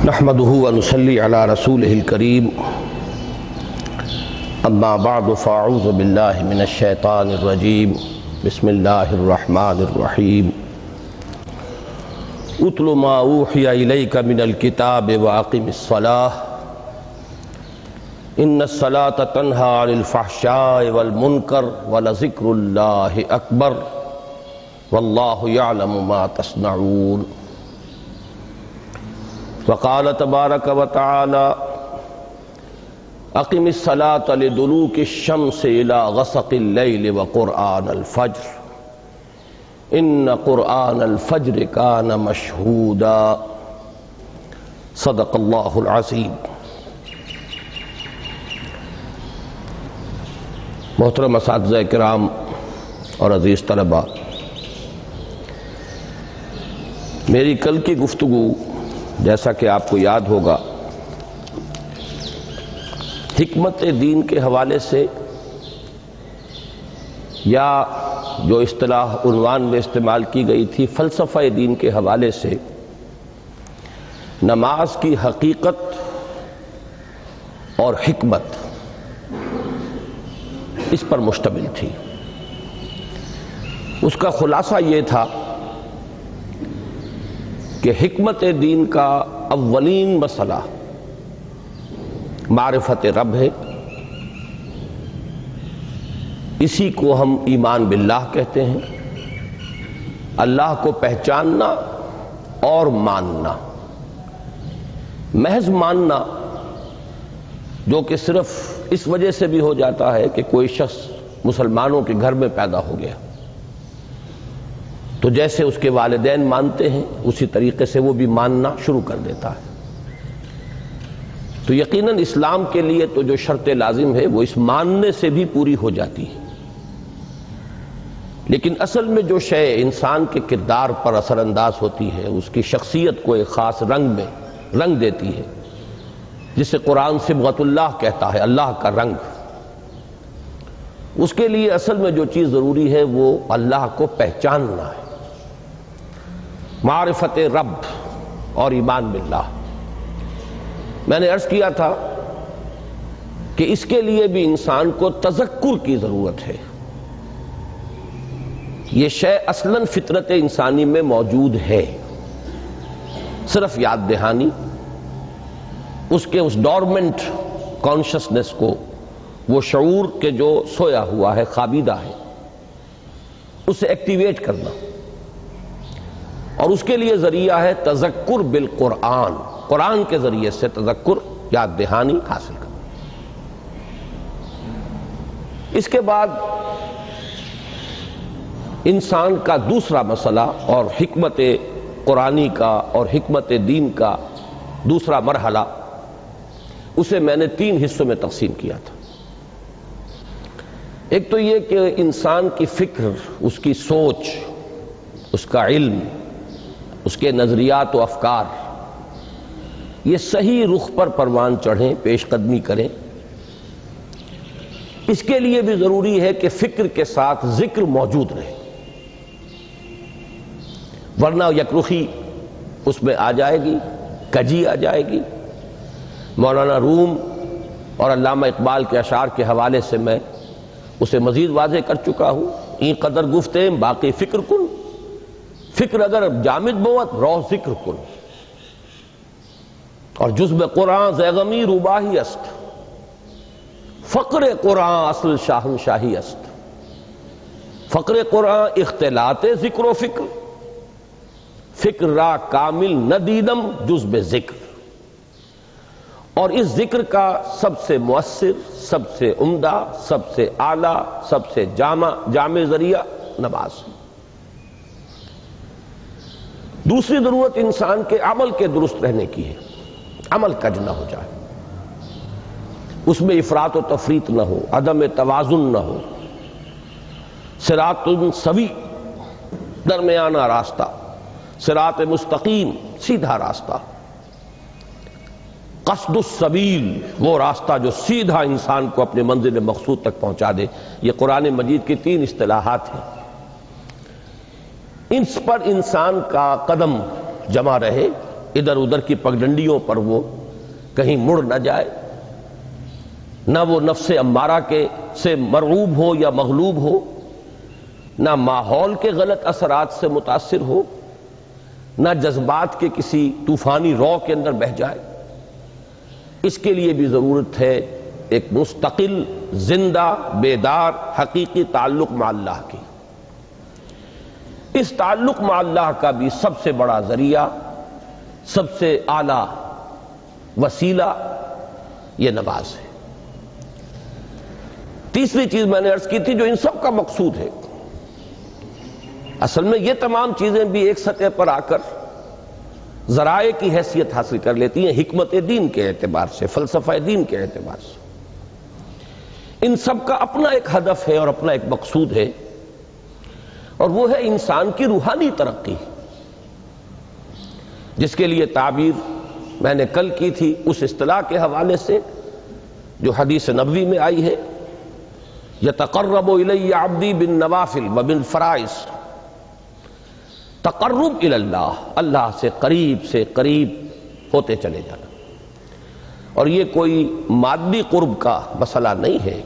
نحمده ونصلي على رسوله الكريم اما بعد فاعوذ بالله من الشيطان الرجيم بسم الله الرحمن الرحيم اتل ما اوحي اليك من الكتاب واقم الصلاة ان الصلاة تنهى عن الفحشاء والمنكر ولذكر الله اکبر والله يعلم ما تصنعون وقال تبارک وتعالى اقم الصلاة لدلوک الشمس الى غسق اللیل وقرآن الفجر ان قرآن الفجر کان مشہودا صدق اللہ العظیم۔ محترم اساتذہ کرام اور عزیز طلباء، میری کل کی گفتگو جیسا کہ آپ کو یاد ہوگا حکمت دین کے حوالے سے، یا جو اصطلاح عنوان میں استعمال کی گئی تھی فلسفہ دین کے حوالے سے، نماز کی حقیقت اور حکمت اس پر مشتمل تھی۔ اس کا خلاصہ یہ تھا کہ حکمت دین کا اولین مسئلہ معرفت رب ہے۔ اسی کو ہم ایمان باللہ کہتے ہیں، اللہ کو پہچاننا اور ماننا۔ محض ماننا جو کہ صرف اس وجہ سے بھی ہو جاتا ہے کہ کوئی شخص مسلمانوں کے گھر میں پیدا ہو گیا تو جیسے اس کے والدین مانتے ہیں اسی طریقے سے وہ بھی ماننا شروع کر دیتا ہے، تو یقیناً اسلام کے لیے تو جو شرط لازم ہے وہ اس ماننے سے بھی پوری ہو جاتی ہے۔ لیکن اصل میں جو شے انسان کے کردار پر اثر انداز ہوتی ہے، اس کی شخصیت کو ایک خاص رنگ میں رنگ دیتی ہے، جسے قرآن صبغۃ اللہ کہتا ہے، اللہ کا رنگ، اس کے لیے اصل میں جو چیز ضروری ہے وہ اللہ کو پہچاننا ہے، معرفت رب اور ایمان باللہ۔ میں نے عرض کیا تھا کہ اس کے لیے بھی انسان کو تذکر کی ضرورت ہے۔ یہ شے اصلاً فطرت انسانی میں موجود ہے، صرف یاد دہانی اس کے اس ڈورمنٹ کانشسنس کو، وہ شعور کے جو سویا ہوا ہے، خوابیدہ ہے، اسے ایکٹیویٹ کرنا، اور اس کے لیے ذریعہ ہے تذکر بالقرآن، قرآن کے ذریعے سے تذکر، یاد دہانی حاصل کرنا۔ اس کے بعد انسان کا دوسرا مسئلہ اور حکمت قرآنی کا اور حکمت دین کا دوسرا مرحلہ، اسے میں نے 3 حصوں میں تقسیم کیا تھا۔ ایک تو یہ کہ انسان کی فکر، اس کی سوچ، اس کا علم، اس کے نظریات و افکار، یہ صحیح رخ پر پروان چڑھیں، پیش قدمی کریں۔ اس کے لیے بھی ضروری ہے کہ فکر کے ساتھ ذکر موجود رہے، ورنہ یکرخی اس میں آ جائے گی، کجی آ جائے گی۔ مولانا روم اور علامہ اقبال کے اشعار کے حوالے سے میں اسے مزید واضح کر چکا ہوں۔ این قدر گفتیں باقی فکر کن، فکر اگر جامد بوت رو ذکر کن، اور جزب قرآن زیغمی روباہی است، فقر قرآن اصل شاہنشاہی است۔ فقر قرآن اختلاط ذکر و فکر، فکر را کامل ندیدم جزب ذکر۔ اور اس ذکر کا سب سے مؤثر، سب سے عمدہ، سب سے اعلیٰ، سب سے جامع ذریعہ نماز۔ دوسری ضرورت انسان کے عمل کے درست رہنے کی ہے، عمل کج نہ ہو جائے، اس میں افراط و تفریط نہ ہو، عدم توازن نہ ہو، صراط سوی، درمیانہ راستہ، صراط مستقیم، سیدھا راستہ، قصد السبیل، وہ راستہ جو سیدھا انسان کو اپنے منزل مقصود تک پہنچا دے۔ یہ قرآن مجید کی 3 اصطلاحات ہیں، اس پر انسان کا قدم جمع رہے، ادھر ادھر کی پگڈنڈیوں پر وہ کہیں مڑ نہ جائے، نہ وہ نفس امارہ کے سے مرعوب ہو یا مغلوب ہو، نہ ماحول کے غلط اثرات سے متاثر ہو، نہ جذبات کے کسی طوفانی رو کے اندر بہہ جائے۔ اس کے لیے بھی ضرورت ہے ایک مستقل، زندہ، بیدار، حقیقی تعلق مع اللہ کی۔ اس تعلق مع اللہ کا بھی سب سے بڑا ذریعہ، سب سے اعلیٰ وسیلہ یہ نماز ہے۔ تیسری چیز میں نے عرض کی تھی جو ان سب کا مقصود ہے، اصل میں یہ تمام چیزیں بھی ایک سطح پر آ کر ذرائع کی حیثیت حاصل کر لیتی ہیں، حکمت دین کے اعتبار سے، فلسفہ دین کے اعتبار سے۔ ان سب کا اپنا ایک ہدف ہے اور اپنا ایک مقصود ہے، اور وہ ہے انسان کی روحانی ترقی، جس کے لیے تعبیر میں نے کل کی تھی اس اصطلاح کے حوالے سے جو حدیث نبوی میں آئی ہے، یتقرب الی عبدی بالنوافل وبالفرائض۔ تقرب الی اللہ، اللہ سے قریب ہوتے چلے جانا، اور یہ کوئی مادی قرب کا مسئلہ نہیں ہے،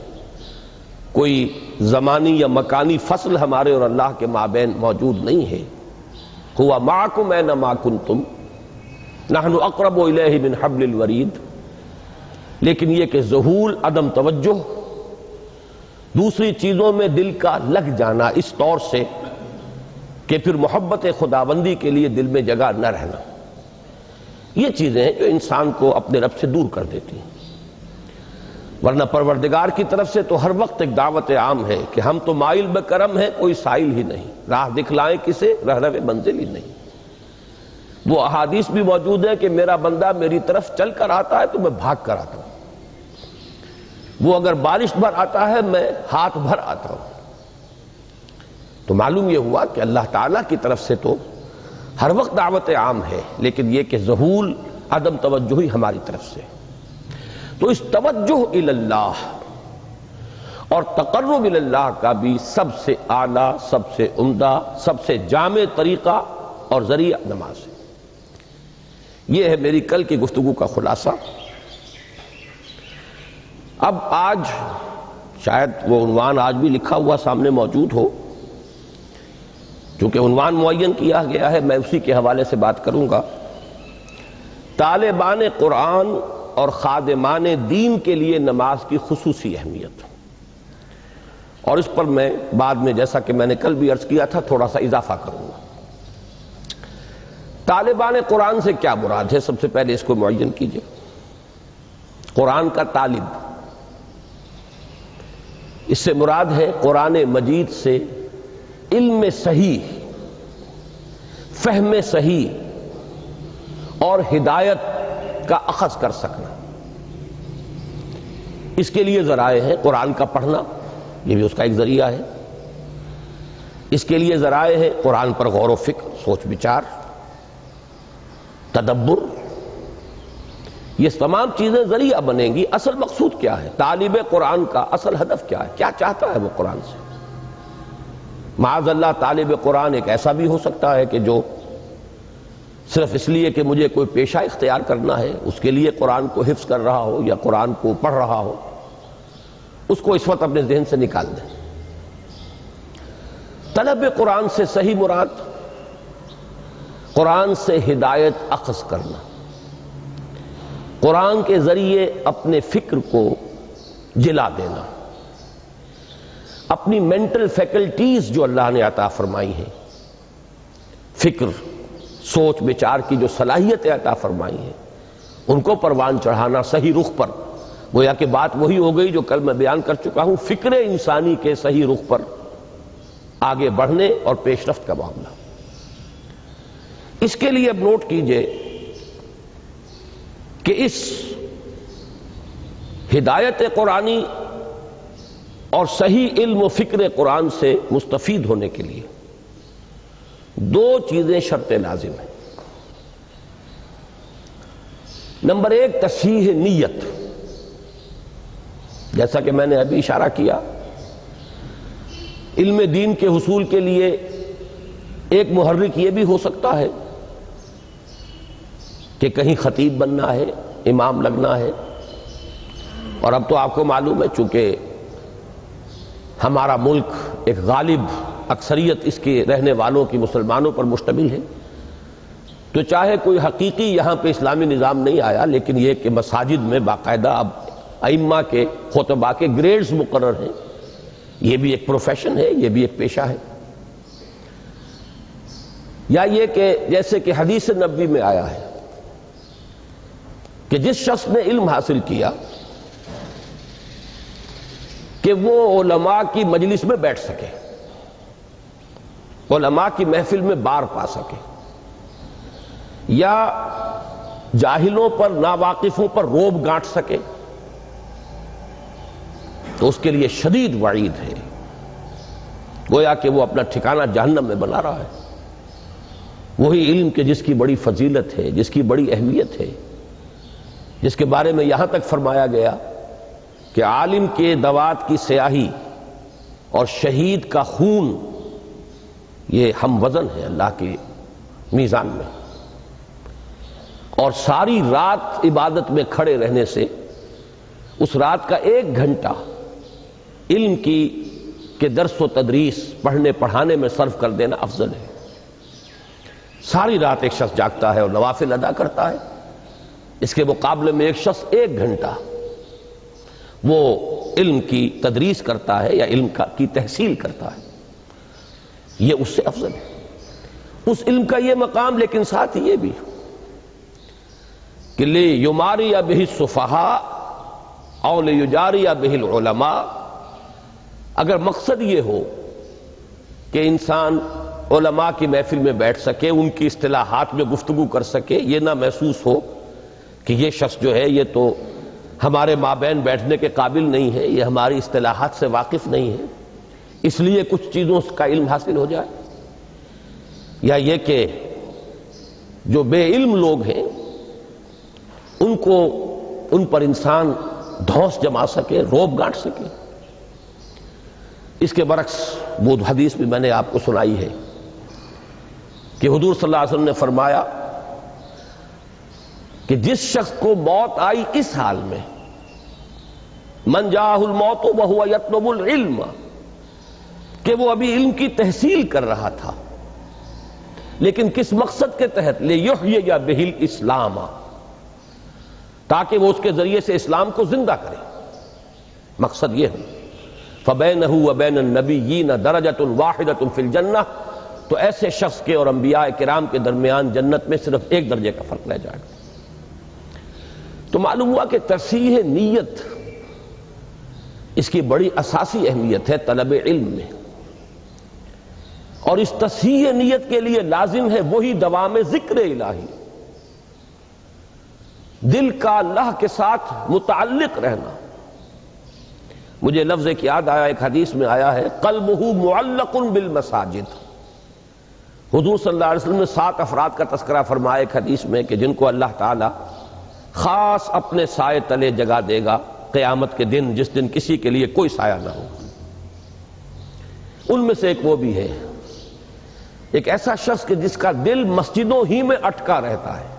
کوئی زمانی یا مکانی فصل ہمارے اور اللہ کے مابین موجود نہیں ہے۔ ہوا معکم اینما کنتم نحن اقرب الیہ من حبل الورید، لیکن یہ کہ ذہول، عدم توجہ، دوسری چیزوں میں دل کا لگ جانا اس طور سے کہ پھر محبت خداوندی کے لیے دل میں جگہ نہ رہنا، یہ چیزیں ہیں جو انسان کو اپنے رب سے دور کر دیتی ہیں۔ ورنہ پروردگار کی طرف سے تو ہر وقت ایک دعوت عام ہے کہ ہم تو مائل بکرم ہیں، کوئی سائل ہی نہیں، راہ دکھلائیں کسے، رہنو منزل ہی نہیں۔ وہ احادیث بھی موجود ہے کہ میرا بندہ میری طرف چل کر آتا ہے تو میں بھاگ کر آتا ہوں، وہ اگر بارش بھر آتا ہے میں ہاتھ بھر آتا ہوں۔ تو معلوم یہ ہوا کہ اللہ تعالیٰ کی طرف سے تو ہر وقت دعوت عام ہے، لیکن یہ کہ ذہول، عدم توجہی ہماری طرف سے۔ تو اس توجہ الی اللہ اور تقرب الی اللہ کا بھی سب سے اعلیٰ، سب سے عمدہ، سب سے جامع طریقہ اور ذریعہ نماز ہے۔ یہ ہے میری کل کی گفتگو کا خلاصہ۔ اب آج شاید وہ عنوان آج بھی لکھا ہوا سامنے موجود ہو، چونکہ عنوان معین کیا گیا ہے، میں اسی کے حوالے سے بات کروں گا۔ طالبان قرآن اور خادمان دین کے لیے نماز کی خصوصی اہمیت، اور اس پر میں بعد میں، جیسا کہ میں نے کل بھی عرض کیا تھا، تھوڑا سا اضافہ کروں گا۔ طالبان قرآن سے کیا مراد ہے؟ سب سے پہلے اس کو معین کیجئے۔ قرآن کا طالب، اس سے مراد ہے قرآن مجید سے علم صحیح، فہم صحیح اور ہدایت کا اخذ کر سکنا۔ اس کے لیے ذرائع ہے قرآن کا پڑھنا، یہ بھی اس کا ایک ذریعہ ہے۔ اس کے لیے ذرائع ہے قرآن پر غور و فکر، سوچ بچار، تدبر، یہ تمام چیزیں ذریعہ بنیں گی۔ اصل مقصود کیا ہے؟ طالب قرآن کا اصل ہدف کیا ہے؟ کیا چاہتا ہے وہ قرآن سے؟ معاذ اللہ طالب قرآن ایک ایسا بھی ہو سکتا ہے کہ جو صرف اس لیے کہ مجھے کوئی پیشہ اختیار کرنا ہے، اس کے لیے قرآن کو حفظ کر رہا ہو یا قرآن کو پڑھ رہا ہو، اس کو اس وقت اپنے ذہن سے نکال دیں۔ طلب قرآن سے صحیح مراد قرآن سے ہدایت اخذ کرنا، قرآن کے ذریعے اپنے فکر کو جلا دینا، اپنی مینٹل فیکلٹیز جو اللہ نے عطا فرمائی ہیں، فکر، سوچ بچار کی جو صلاحیتیں عطا فرمائی ہیں، ان کو پروان چڑھانا صحیح رخ پر۔ گویا کہ بات وہی ہو گئی جو کل میں بیان کر چکا ہوں، فکر انسانی کے صحیح رخ پر آگے بڑھنے اور پیش رفت کا معاملہ۔ اس کے لیے اب نوٹ کیجئے کہ اس ہدایت قرآنی اور صحیح علم و فکر قرآن سے مستفید ہونے کے لیے دو چیزیں شرط لازم ہیں۔ نمبر ایک، تصحیح نیت، جیسا کہ میں نے ابھی اشارہ کیا، علم دین کے حصول کے لیے ایک محرک یہ بھی ہو سکتا ہے کہ کہیں خطیب بننا ہے، امام لگنا ہے. اور اب تو آپ کو معلوم ہے چونکہ ہمارا ملک ایک غالب اکثریت اس کے رہنے والوں کی مسلمانوں پر مشتمل ہے، تو چاہے کوئی حقیقی یہاں پہ اسلامی نظام نہیں آیا، لیکن یہ کہ مساجد میں باقاعدہ اب ائمہ کے خطباء کے گریڈز مقرر ہیں. یہ بھی ایک پروفیشن ہے، یہ بھی ایک پیشہ ہے. یا یہ کہ جیسے کہ حدیث نبوی میں آیا ہے کہ جس شخص نے علم حاصل کیا کہ وہ علماء کی مجلس میں بیٹھ سکے، علماء کی محفل میں بار پا سکے، یا جاہلوں پر ناواقفوں پر روب گانٹ سکے، تو اس کے لیے شدید وعید ہے. گویا کہ وہ اپنا ٹھکانہ جہنم میں بنا رہا ہے. وہی علم کے جس کی بڑی فضیلت ہے، جس کی بڑی اہمیت ہے، جس کے بارے میں یہاں تک فرمایا گیا کہ عالم کے دوات کی سیاہی اور شہید کا خون یہ ہم وزن ہے اللہ کے میزان میں. اور ساری رات عبادت میں کھڑے رہنے سے اس رات کا 1 گھنٹہ علم کی کے درس و تدریس پڑھنے پڑھانے میں صرف کر دینا افضل ہے. ساری رات ایک شخص جاگتا ہے اور نوافل ادا کرتا ہے، اس کے مقابلے میں ایک شخص 1 گھنٹہ وہ علم کی تدریس کرتا ہے یا علم کی تحصیل کرتا ہے، یہ اس سے افضل ہے. اس علم کا یہ مقام، لیکن ساتھ یہ بھی کہ لِیُمَارِیَ بِهِ السُّفَہَاءُ اَوْ لِیُجَارِیَ بِهِ الْعُلَمَاءُ. اگر مقصد یہ ہو کہ انسان علماء کی محفل میں بیٹھ سکے، ان کی اصطلاحات میں گفتگو کر سکے، یہ نہ محسوس ہو کہ یہ شخص جو ہے یہ تو ہمارے مابین بیٹھنے کے قابل نہیں ہے، یہ ہماری اصطلاحات سے واقف نہیں ہے، اس لیے کچھ چیزوں کا علم حاصل ہو جائے. یا یہ کہ جو بے علم لوگ ہیں ان پر انسان دھونس جما سکے، روب گانٹ سکے. اس کے برعکس وہ حدیث بھی میں نے آپ کو سنائی ہے کہ حضور صلی اللہ علیہ وسلم نے فرمایا کہ جس شخص کو موت آئی اس حال میں، من جاءہ الموت وہو یطلب العلم، کہ وہ ابھی علم کی تحصیل کر رہا تھا، لیکن کس مقصد کے تحت؟ لِیُحْیِیَ بِهِ الْإِسْلَامَ، تاکہ وہ اس کے ذریعے سے اسلام کو زندہ کرے. مقصد یہ ہے. فَبَيْنَهُ وَبَيْنَ النَّبِيِّينَ دَرَجَةٌ وَاحِدَةٌ فِي الْجَنَّةِ، تو ایسے شخص کے اور انبیاء کرام کے درمیان جنت میں صرف 1 درجے کا فرق رہ جائے گا. تو معلوم ہوا کہ تصحیح نیت اس کی بڑی اساسی اہمیت ہے طلب علم میں، اور اس تصحیح نیت کے لیے لازم ہے وہی دوام ذکر الہی، دل کا اللہ کے ساتھ متعلق رہنا. مجھے لفظ ایک یاد آیا، ایک حدیث میں آیا ہے قلبہ معلق بالمساجد. حضور صلی اللہ علیہ وسلم نے 7 افراد کا تذکرہ فرمایا ایک حدیث میں کہ جن کو اللہ تعالی خاص اپنے سائے تلے جگہ دے گا قیامت کے دن، جس دن کسی کے لیے کوئی سایہ نہ ہو. ان میں سے ایک وہ بھی ہے، ایک ایسا شخص کہ جس کا دل مسجدوں ہی میں اٹکا رہتا ہے.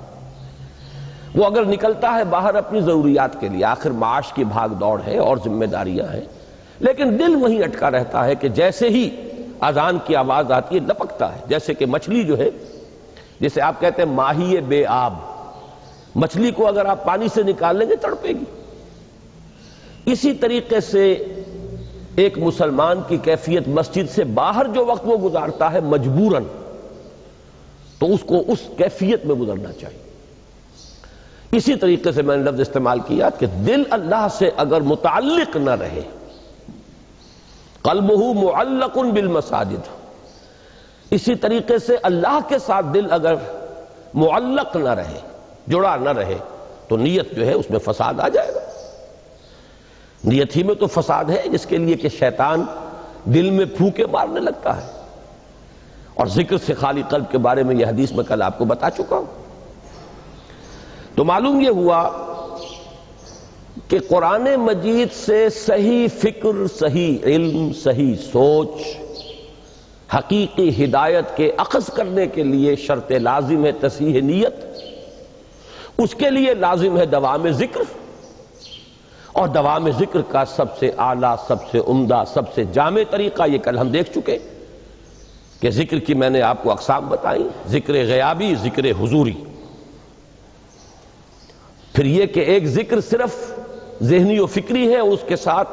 وہ اگر نکلتا ہے باہر اپنی ضروریات کے لیے، آخر معاش کی بھاگ دوڑ ہے اور ذمہ داریاں ہیں، لیکن دل وہیں اٹکا رہتا ہے کہ جیسے ہی اذان کی آواز آتی ہے لپکتا ہے، جیسے کہ مچھلی جو ہے، جسے آپ کہتے ہیں ماہی بے آب، مچھلی کو اگر آپ پانی سے نکال لیں گے تڑپے گی. اسی طریقے سے ایک مسلمان کی کیفیت مسجد سے باہر جو وقت وہ گزارتا ہے مجبوراً، تو اس کو اس کیفیت میں گزرنا چاہیے. اسی طریقے سے میں نے لفظ استعمال کیا کہ دل اللہ سے اگر متعلق نہ رہے، قلبہ معلق بالمساجد، اسی طریقے سے اللہ کے ساتھ دل اگر معلق نہ رہے، جڑا نہ رہے، تو نیت جو ہے اس میں فساد آ جائے گا. نیت ہی میں تو فساد ہے، جس کے لیے کہ شیطان دل میں پھونکے مارنے لگتا ہے. اور ذکر سے خالی قلب کے بارے میں یہ حدیث میں کل آپ کو بتا چکا ہوں. تو معلوم یہ ہوا کہ قرآن مجید سے صحیح فکر، صحیح علم، صحیح سوچ، حقیقی ہدایت کے اخذ کرنے کے لیے شرط لازم ہے تصحیح نیت. اس کے لیے لازم ہے دوام ذکر، اور دوام ذکر کا سب سے اعلیٰ، سب سے عمدہ، سب سے جامع طریقہ یہ کل ہم دیکھ چکے کہ ذکر کی میں نے آپ کو اقسام بتائی، ذکر غیابی، ذکر حضوری. پھر یہ کہ ایک ذکر صرف ذہنی و فکری ہے، اس کے ساتھ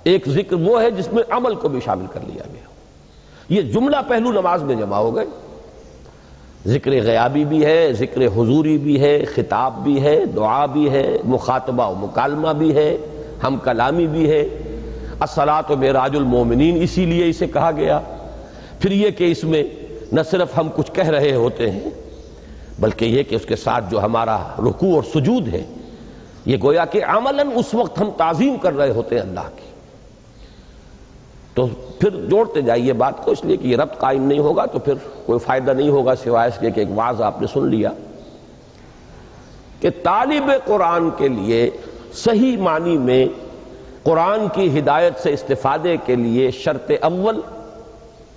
ایک ذکر وہ ہے جس میں عمل کو بھی شامل کر لیا گیا. یہ جملہ پہلو نماز میں جمع ہو گئے. ذکر غیابی بھی ہے، ذکر حضوری بھی ہے، خطاب بھی ہے، دعا بھی ہے، مخاطبہ و مکالمہ بھی ہے، ہم کلامی بھی ہے. الصلاۃ معراج المومنین اسی لیے اسے کہا گیا. پھر یہ کہ اس میں نہ صرف ہم کچھ کہہ رہے ہوتے ہیں بلکہ یہ کہ اس کے ساتھ جو ہمارا رکوع اور سجود ہے یہ گویا کہ عملاً اس وقت ہم تعظیم کر رہے ہوتے ہیں اللہ کی. تو پھر جوڑتے جائیے بات کو، اس لیے کہ یہ ربط قائم نہیں ہوگا تو پھر کوئی فائدہ نہیں ہوگا سوائے اس کے کہ ایک واعظ آپ نے سن لیا کہ طالب قرآن کے لیے صحیح معنی میں قرآن کی ہدایت سے استفادے کے لیے شرط اول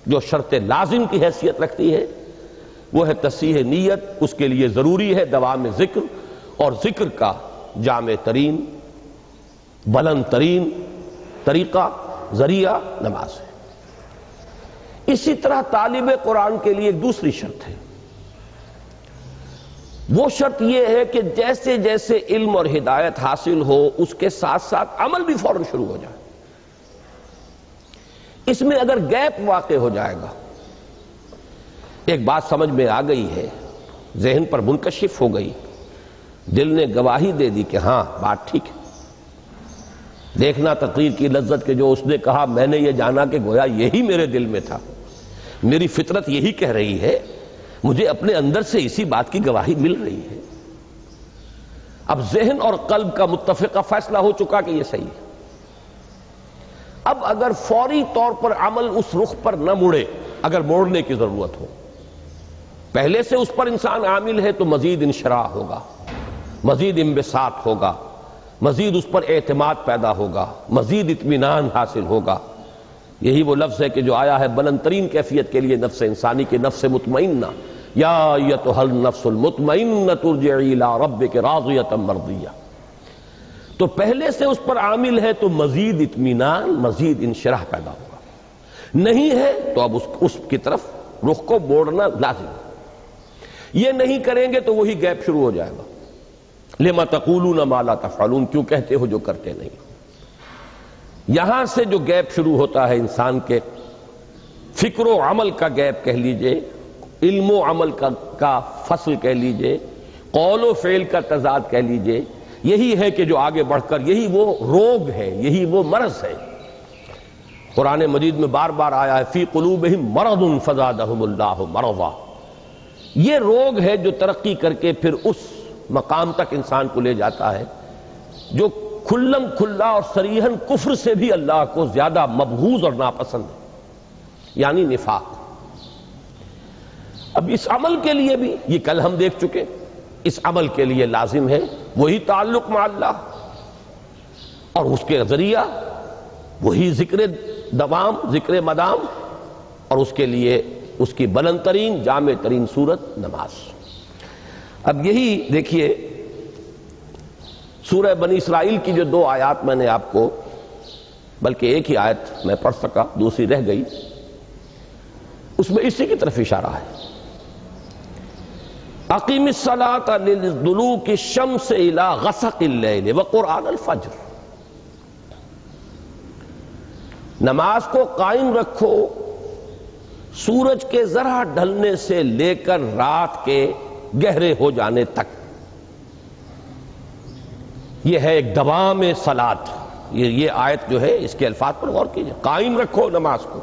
جو شرط لازم کی حیثیت رکھتی ہے وہ ہے تصحیح نیت. اس کے لیے ضروری ہے دوام ذکر، اور ذکر کا جامع ترین، بلند ترین طریقہ، ذریعہ نماز ہے. اسی طرح طالب قرآن کے لیے ایک دوسری شرط ہے. وہ شرط یہ ہے کہ جیسے جیسے علم اور ہدایت حاصل ہو اس کے ساتھ ساتھ عمل بھی فوراً شروع ہو جائے. اس میں اگر گیپ واقع ہو جائے گا، ایک بات سمجھ میں آ گئی ہے، ذہن پر منکشف ہو گئی، دل نے گواہی دے دی کہ ہاں بات ٹھیک ہے، دیکھنا تقریر کی لذت کے جو اس نے کہا میں نے یہ جانا کہ گویا یہی میرے دل میں تھا، میری فطرت یہی کہہ رہی ہے، مجھے اپنے اندر سے اسی بات کی گواہی مل رہی ہے. اب ذہن اور قلب کا متفقہ فیصلہ ہو چکا کہ یہ صحیح ہے. اب اگر فوری طور پر عمل اس رخ پر نہ مڑے، اگر موڑنے کی ضرورت ہو، پہلے سے اس پر انسان عامل ہے تو مزید انشراح ہوگا، مزید انبساط ہوگا، مزید اس پر اعتماد پیدا ہوگا، مزید اطمینان حاصل ہوگا. یہی وہ لفظ ہے کہ جو آیا ہے بلند ترین کیفیت کے لیے نفس انسانی کے نفس مطمئنہ، یا ایتھا النفس المطمئنہ ارجعی الی ربک راضیۃ مرضیہ. تو پہلے سے اس پر عامل ہے تو مزید اطمینان، مزید انشراح پیدا ہوگا. نہیں ہے تو اب اس کی طرف رخ کو موڑنا لازم ہے. یہ نہیں کریں گے تو وہی گیپ شروع ہو جائے گا. لما تقولون ما لا تفعلون، کیوں کہتے ہو جو کرتے نہیں. یہاں سے جو گیپ شروع ہوتا ہے انسان کے فکر و عمل کا گیپ کہہ لیجئے، علم و عمل کا فصل کہہ لیجئے، قول و فعل کا تضاد کہہ لیجئے، یہی ہے کہ جو آگے بڑھ کر یہی وہ روگ ہے، یہی وہ مرض ہے. قرآن مجید میں بار بار آیا ہے فی قلوبہم مرض فزادہم اللہ مرضا. یہ روگ ہے جو ترقی کر کے پھر اس مقام تک انسان کو لے جاتا ہے جو کھلم کھلا اور صریحاً کفر سے بھی اللہ کو زیادہ مبغوض اور ناپسند ہے، یعنی نفاق. اب اس عمل کے لیے بھی یہ کل ہم دیکھ چکے، اس عمل کے لیے لازم ہے وہی تعلق مع اللہ، اور اس کے ذریعہ وہی ذکر دوام، ذکر مدام، اور اس کے لیے اس کی بلند ترین جامع ترین صورت نماز. اب یہی دیکھیے سورہ بنی اسرائیل کی جو 2 آیات میں نے آپ کو، بلکہ ایک ہی آیت میں پڑھ سکا، دوسری رہ گئی، اس میں اسی کی طرف اشارہ ہے. اقیم الصلاۃ لدلوک الشمس الی غسق اللیل وقرآن الفجر. نماز کو قائم رکھو سورج کے ذرا ڈھلنے سے لے کر رات کے گہرے ہو جانے تک. یہ ہے ایک دوام صلاۃ. یہ آیت جو ہے اس کے الفاظ پر غور کیجئے. قائم رکھو نماز کو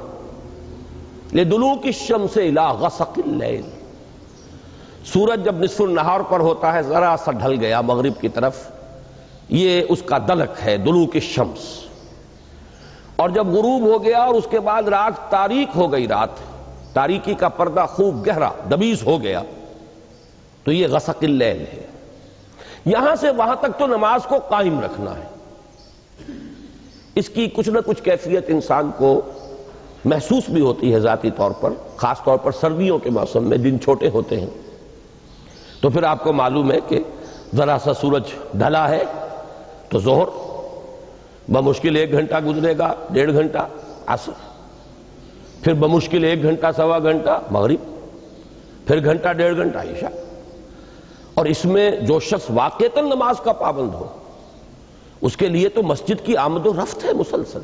لدلوک الشمس الی غسق اللیل. سورج جب نصف النہار پر ہوتا ہے، ذرا سا ڈھل گیا مغرب کی طرف، یہ اس کا دلک ہے دلوک الشمس. اور جب غروب ہو گیا اور اس کے بعد رات تاریک ہو گئی، رات تاریکی کا پردہ خوب گہرا دبیز ہو گیا، تو یہ غسق اللیل ہے. یہاں سے وہاں تک تو نماز کو قائم رکھنا ہے. اس کی کچھ نہ کچھ کیفیت انسان کو محسوس بھی ہوتی ہے ذاتی طور پر، خاص طور پر سردیوں کے موسم میں دن چھوٹے ہوتے ہیں، تو پھر آپ کو معلوم ہے کہ ذرا سا سورج ڈھلا ہے تو ظہر، بمشکل 1 گھنٹہ گزرے گا، 1.5 گھنٹہ عصر، پھر بمشکل 1 گھنٹہ سوا گھنٹہ مغرب، پھر گھنٹہ 1.5 گھنٹہ عشاء۔ اور اس میں جو شخص واقعتاً نماز کا پابند ہو اس کے لیے تو مسجد کی آمد و رفت ہے مسلسل،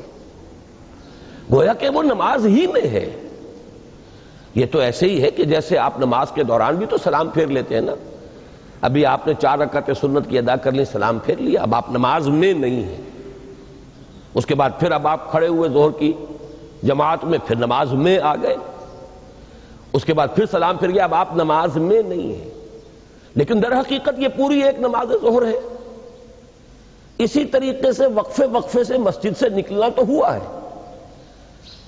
گویا کہ وہ نماز ہی میں ہے۔ یہ تو ایسے ہی ہے کہ جیسے آپ نماز کے دوران بھی تو سلام پھیر لیتے ہیں نا، ابھی آپ نے 4 رکعت سنت کی ادا کر لی، سلام پھیر لیا، اب آپ نماز میں نہیں ہیں، اس کے بعد پھر اب آپ کھڑے ہوئے ظہر کی جماعت میں، پھر نماز میں آ گئے، اس کے بعد پھر سلام پھر گیا، اب آپ نماز میں نہیں ہیں، لیکن در حقیقت یہ پوری ایک نماز ظہر ہے۔ اسی طریقے سے وقفے وقفے سے مسجد سے نکلنا تو ہوا ہے،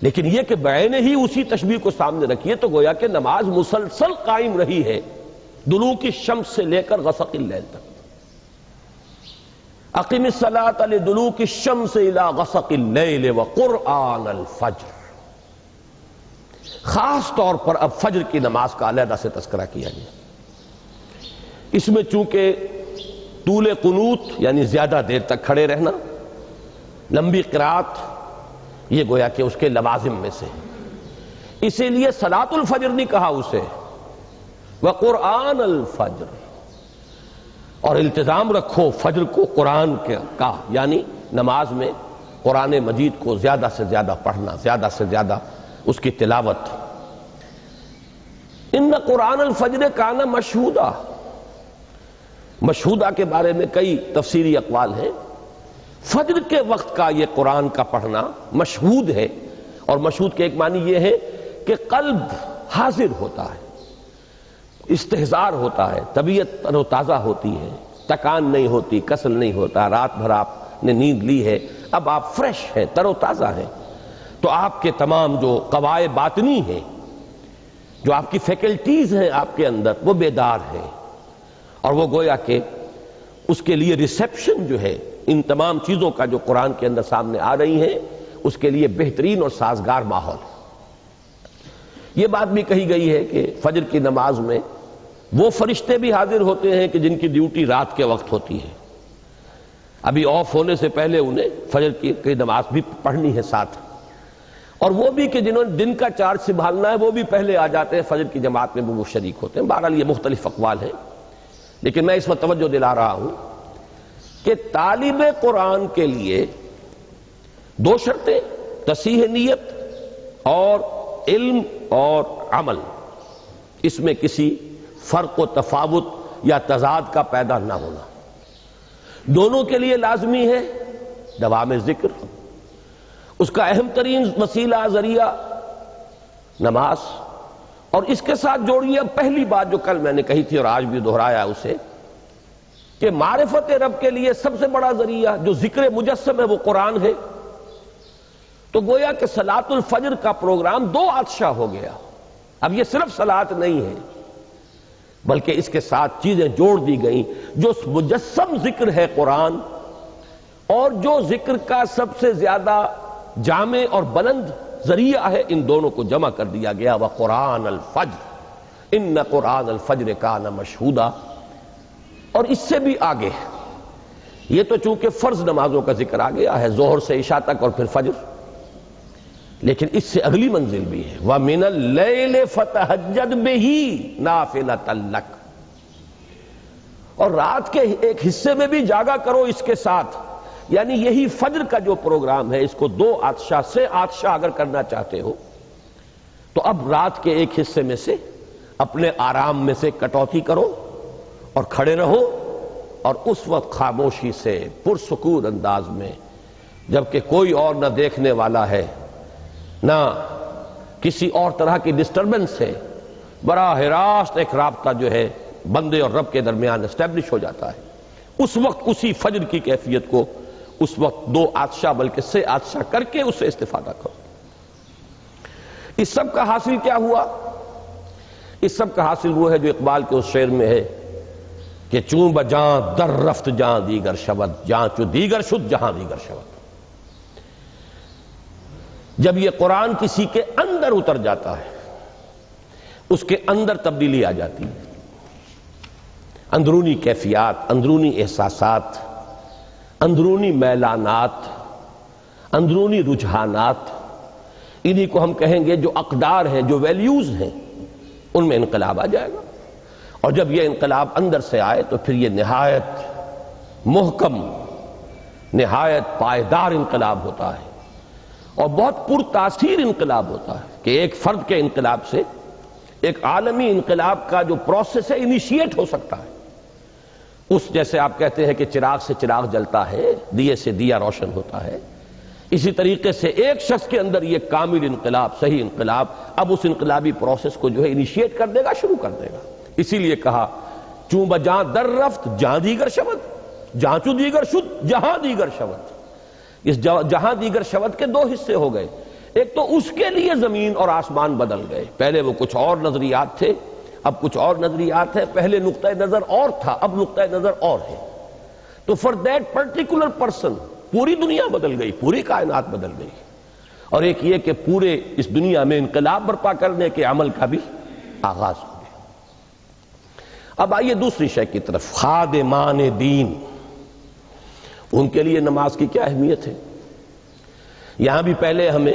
لیکن یہ کہ بعین ہی اسی تشبیہ کو سامنے رکھیے تو گویا کہ نماز مسلسل قائم رہی ہے دلوک الشمس سے لے کر غسق اللیل تک۔ اقم الصلاۃ لدلوک الشمس الی غسق اللیل وقرآن الفجر۔ خاص طور پر اب فجر کی نماز کا علیحدہ سے تذکرہ کیا گیا۔ اس میں چونکہ طول قنوت یعنی زیادہ دیر تک کھڑے رہنا، لمبی قرات، یہ گویا کہ اس کے لوازم میں سے، اسی لیے صلاۃ الفجر نہیں کہا اسے، وقرآن الفجر، اور التزام رکھو فجر کو قرآن کا، یعنی نماز میں قرآن مجید کو زیادہ سے زیادہ پڑھنا، زیادہ سے زیادہ اس کی تلاوت۔ ان قرآن الفجر کان مشہودا، مشہودہ کے بارے میں کئی تفسیری اقوال ہیں۔ فجر کے وقت کا یہ قرآن کا پڑھنا مشہود ہے، اور مشہود کے ایک معنی یہ ہے کہ قلب حاضر ہوتا ہے، استحضار ہوتا ہے، طبیعت تر و تازہ ہوتی ہے، تکان نہیں ہوتی، کسل نہیں ہوتا، رات بھر آپ نے نیند لی ہے، اب آپ فریش ہیں، تر و تازہ ہیں، تو آپ کے تمام جو قوائے باطنی ہیں، جو آپ کی فیکلٹیز ہیں آپ کے اندر، وہ بیدار ہیں، اور وہ گویا کہ اس کے لیے ریسیپشن جو ہے ان تمام چیزوں کا جو قرآن کے اندر سامنے آ رہی ہیں، اس کے لیے بہترین اور سازگار ماحول ہے۔ یہ بات بھی کہی گئی ہے کہ فجر کی نماز میں وہ فرشتے بھی حاضر ہوتے ہیں کہ جن کی ڈیوٹی رات کے وقت ہوتی ہے، ابھی آف ہونے سے پہلے انہیں فجر کی نماز بھی پڑھنی ہے ساتھ، اور وہ بھی کہ جنہوں نے دن کا چارج سنبھالنا ہے وہ بھی پہلے آ جاتے ہیں فجر کی جماعت میں، وہ شریک ہوتے ہیں۔ بہرحال یہ مختلف اقوال ہیں، لیکن میں اس وقت توجہ دلا رہا ہوں کہ طالب قرآن کے لیے 2 شرطیں، تصحیح نیت اور علم اور عمل، اس میں کسی فرق و تفاوت یا تضاد کا پیدا نہ ہونا، دونوں کے لیے لازمی ہے دوام ذکر، اس کا اہم ترین وسیلہ ذریعہ نماز، اور اس کے ساتھ جوڑیے اب پہلی بات جو کل میں نے کہی تھی اور آج بھی دہرایا اسے، کہ معرفت رب کے لیے سب سے بڑا ذریعہ جو ذکر مجسم ہے وہ قرآن ہے، تو گویا کہ صلاۃ الفجر کا پروگرام 2 عطشہ ہو گیا۔ اب یہ صرف صلاۃ نہیں ہے بلکہ اس کے ساتھ چیزیں جوڑ دی گئیں، جو مجسم ذکر ہے قرآن، اور جو ذکر کا سب سے زیادہ جامع اور بلند ذریعہ ہے، ان دونوں کو جمع کر دیا گیا۔ وقرآن الفجر ان قرآن الفجر کان مشہودا۔ اور اس سے بھی آگے، یہ تو چونکہ فرض نمازوں کا ذکر آ گیا ہے، ظہر سے عشاء تک اور پھر فجر، لیکن اس سے اگلی منزل بھی ہے، وَمِنَ اللَّيْلِ فَتَهَجَّدْ بِهِ نَافِلَةً لَكَ، اور رات کے ایک حصے میں بھی جاگا کرو اس کے ساتھ، یعنی یہی فجر کا جو پروگرام ہے، اس کو 2 عطشہ سے عطشہ اگر کرنا چاہتے ہو تو اب رات کے ایک حصے میں سے اپنے آرام میں سے کٹوتی کرو اور کھڑے رہو، اور اس وقت خاموشی سے پرسکون انداز میں، جبکہ کوئی اور نہ دیکھنے والا ہے، نہ کسی اور طرح کی ڈسٹربنس ہے، براہ راست ایک رابطہ جو ہے بندے اور رب کے درمیان اسٹیبلش ہو جاتا ہے، اس وقت اسی فجر کی کیفیت کو اس وقت 2 عطشہ بلکہ 6 عطشہ کر کے اس سے استفادہ کرو۔ اس سب کا حاصل کیا ہوا؟ اس سب کا حاصل وہ ہے جو اقبال کے اس شعر میں ہے کہ چون بجاں در رفت جہاں دیگر شود، جہاں چو دیگر شد جہاں دیگر شود۔ جب یہ قرآن کسی کے اندر اتر جاتا ہے، اس کے اندر تبدیلی آ جاتی ہے، اندرونی کیفیات، اندرونی احساسات، اندرونی میلانات، اندرونی رجحانات، انہی کو ہم کہیں گے جو اقدار ہیں، جو ویلیوز ہیں، ان میں انقلاب آ جائے گا۔ اور جب یہ انقلاب اندر سے آئے تو پھر یہ نہایت محکم، نہایت پائیدار انقلاب ہوتا ہے، اور بہت پرتاثیر انقلاب ہوتا ہے کہ ایک فرد کے انقلاب سے ایک عالمی انقلاب کا جو پروسیس ہے انیشیٹ ہو سکتا ہے۔ اس جیسے آپ کہتے ہیں کہ چراغ سے چراغ جلتا ہے، دیے سے دیا روشن ہوتا ہے، اسی طریقے سے ایک شخص کے اندر یہ کامل انقلاب، صحیح انقلاب، اب اس انقلابی پروسیس کو جو ہے انیشیٹ کر دے گا، شروع کر دے گا۔ اسی لیے کہا چوں بجاں در رفت جہاں دیگر شود، جہاں چوں دیگر شد جہاں دیگر شود۔ اس جہاں دیگر شود کے دو حصے ہو گئے، ایک تو اس کے لیے زمین اور آسمان بدل گئے، پہلے وہ کچھ اور نظریات تھے، اب کچھ اور نظریات ہیں، پہلے نقطہ نظر اور تھا، اب نقطہ نظر اور ہے۔ تو فار دیٹ پرٹیکولر پرسن پوری دنیا بدل گئی، پوری کائنات بدل گئی۔ اور ایک یہ کہ پورے اس دنیا میں انقلاب برپا کرنے کے عمل کا بھی آغاز ہو گیا۔ اب آئیے دوسری شے کی طرف، خادمان دین، ان کے لیے نماز کی کیا اہمیت ہے؟ یہاں بھی پہلے ہمیں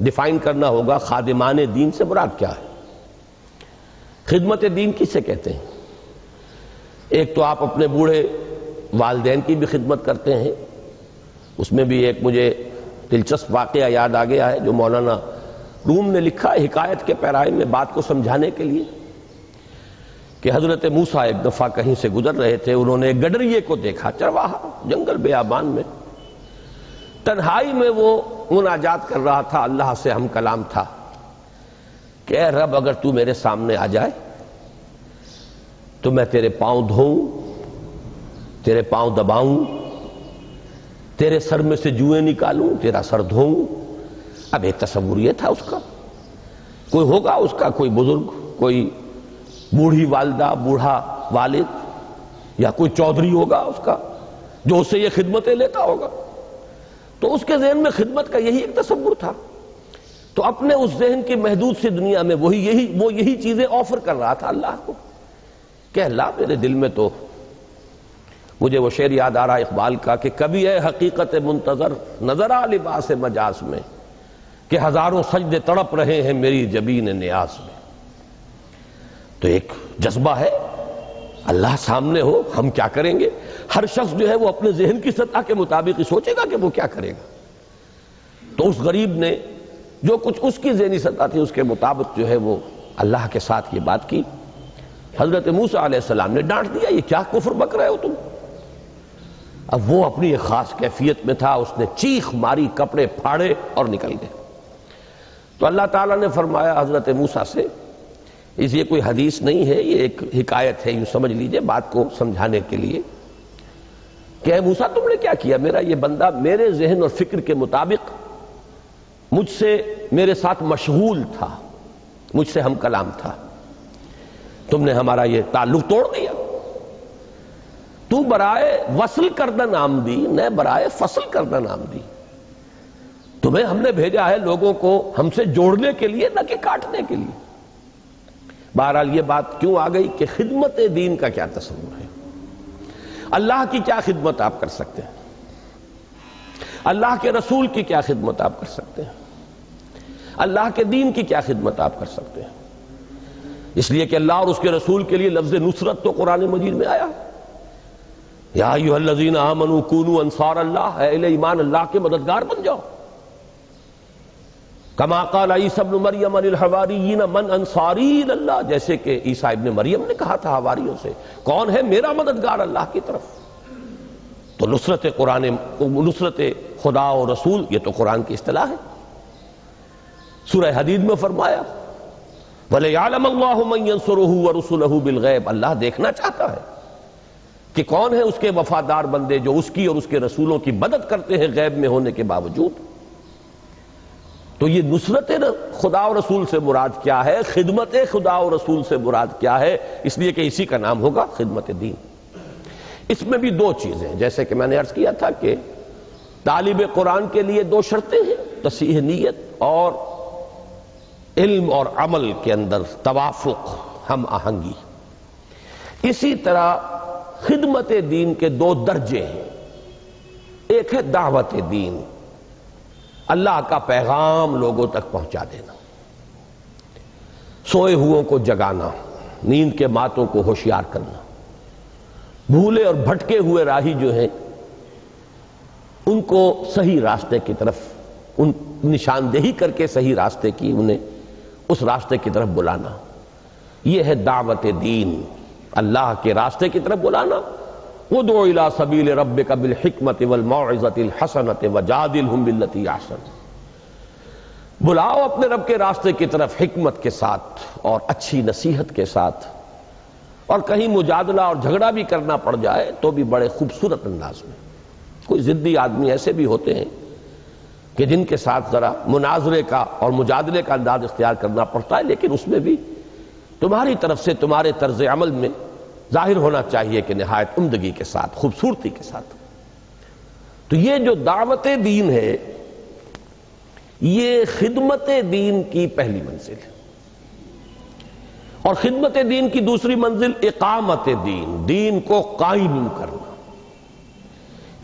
ڈیفائن کرنا ہوگا خادمان دین سے مراد کیا ہے۔ خدمت دین کسے کہتے ہیں؟ ایک تو آپ اپنے بوڑھے والدین کی بھی خدمت کرتے ہیں، اس میں بھی ایک مجھے دلچسپ واقعہ یاد آ گیا ہے جو مولانا روم نے لکھا ہے حکایت کے پیرائے میں بات کو سمجھانے کے لیے، کہ حضرت موسیٰ ایک دفعہ کہیں سے گزر رہے تھے، انہوں نے ایک گڈریے کو دیکھا، چرواہا، جنگل بیابان میں، تنہائی میں وہ مناجات کر رہا تھا، اللہ سے ہم کلام تھا کہ اے رب اگر تو میرے سامنے آ جائے تو میں تیرے پاؤں دھوؤں، تیرے پاؤں دباؤں، تیرے سر میں سے جوئیں نکالوں، تیرا سر دھوؤں۔ اب ایک تصور یہ تھا اس کا، کوئی ہوگا اس کا کوئی بزرگ، کوئی بوڑھی والدہ، بوڑھا والد، یا کوئی چودھری ہوگا اس کا جو اس سے یہ خدمتیں لیتا ہوگا۔ تو اس کے ذہن میں خدمت کا یہی ایک تصور تھا، تو اپنے اس ذہن کی محدود سی دنیا میں وہ یہی چیزیں آفر کر رہا تھا اللہ کو کہ اللہ میرے دل میں تو، مجھے وہ شعر یاد آ رہا اقبال کا کہ کبھی اے حقیقت منتظر نظر آ لباس مجاز میں، کہ ہزاروں سجدے تڑپ رہے ہیں میری جبین نیاز میں۔ تو ایک جذبہ ہے، اللہ سامنے ہو، ہم کیا کریں گے؟ ہر شخص جو ہے وہ اپنے ذہن کی سطح کے مطابق ہی سوچے گا کہ وہ کیا کرے گا۔ تو اس غریب نے جو کچھ اس کی ذہنی سطح تھی اس کے مطابق جو ہے وہ اللہ کے ساتھ یہ بات کی۔ حضرت موسیٰ علیہ السلام نے ڈانٹ دیا، یہ کیا کفر بک رہے ہو تم؟ اب وہ اپنی ایک خاص کیفیت میں تھا، اس نے چیخ ماری، کپڑے پھاڑے اور نکل گئے۔ تو اللہ تعالیٰ نے فرمایا حضرت موسیٰ سے، یہ کوئی حدیث نہیں ہے، یہ ایک حکایت ہے، یوں سمجھ لیجئے بات کو سمجھانے کے لیے، کہ اے موسیٰ تم نے کیا کیا؟ میرا یہ بندہ میرے ذہن اور فکر کے مطابق مجھ سے، میرے ساتھ مشغول تھا، مجھ سے ہم کلام تھا، تم نے ہمارا یہ تعلق توڑ دیا۔ تو برائے وصل کردن آمدی، نہ برائے فصل کردن آمدی، تمہیں ہم نے بھیجا ہے لوگوں کو ہم سے جوڑنے کے لیے، نہ کہ کاٹنے کے لیے۔ بہرحال یہ بات کیوں آ گئی کہ خدمت دین کا کیا تصور ہے؟ اللہ کی کیا خدمت آپ کر سکتے ہیں؟ اللہ کے رسول کی کیا خدمت آپ کر سکتے ہیں؟ اللہ کے دین کی کیا خدمت آپ کر سکتے ہیں؟ اس لیے کہ اللہ اور اس کے رسول کے لیے لفظ نصرت تو قرآن مجید میں آیا، یا ایھا الذین آمنوا کونوا انصار اللہ، اے اہل ایمان اللہ کے مددگار بن جاؤ۔ کما قال عیسی ابن مریم للحواریین من انصاری اللہ، جیسے کہ عیسیٰ ابن مریم نے کہا تھا حواریوں سے کون ہے میرا مددگار اللہ کی طرف۔ تو نصرت قرآن، نصرت خدا و رسول، یہ تو قرآن کی اصطلاح ہے۔ سورہ حدید میں فرمایا وَلِيَعْلَمَ اللَّهُ مَن يَنصُرُهُ وَرُسُلَهُ بِالْغَيْبِ، اللہ دیکھنا چاہتا ہے کہ کون ہے اس کے وفادار بندے جو اس کی اور اس کے رسولوں کی مدد کرتے ہیں غیب میں ہونے کے باوجود۔ تو یہ نصرت خدا و رسول سے مراد کیا ہے، خدمت خدا و رسول سے مراد کیا ہے؟ اس لیے کہ اسی کا نام ہوگا خدمت دین۔ اس میں بھی دو چیزیں، جیسے کہ میں نے عرض کیا تھا کہ طالب قرآن کے لیے دو شرطیں ہیں، تصحیح نیت اور علم اور عمل کے اندر توافق، ہم آہنگی۔ اسی طرح خدمت دین کے دو درجے ہیں. ایک ہے دعوت دین، اللہ کا پیغام لوگوں تک پہنچا دینا، سوئے ہوئوں کو جگانا، نیند کے ماتوں کو ہوشیار کرنا، بھولے اور بھٹکے ہوئے راہی جو ہیں ان کو صحیح راستے کی طرف ان نشاندہی کر کے صحیح راستے کی انہیں اس راستے کی طرف بلانا. یہ ہے دعوت دین، اللہ کے راستے کی طرف بلانا. ادع الی سبیل ربک بالحکمۃ والموعظۃ الحسنۃ وجادلھم باللتی احسن. بلاؤ اپنے رب کے راستے کی طرف حکمت کے ساتھ اور اچھی نصیحت کے ساتھ، اور کہیں مجادلہ اور جھگڑا بھی کرنا پڑ جائے تو بھی بڑے خوبصورت انداز میں. کوئی ضدی آدمی ایسے بھی ہوتے ہیں کہ جن کے ساتھ ذرا مناظرے کا اور مجادلے کا انداز اختیار کرنا پڑتا ہے، لیکن اس میں بھی تمہاری طرف سے تمہارے طرز عمل میں ظاہر ہونا چاہیے کہ نہایت عمدگی کے ساتھ، خوبصورتی کے ساتھ. تو یہ جو دعوت دین ہے یہ خدمت دین کی پہلی منزل ہے، اور خدمت دین کی دوسری منزل اقامت دین، دین کو قائم کرنا.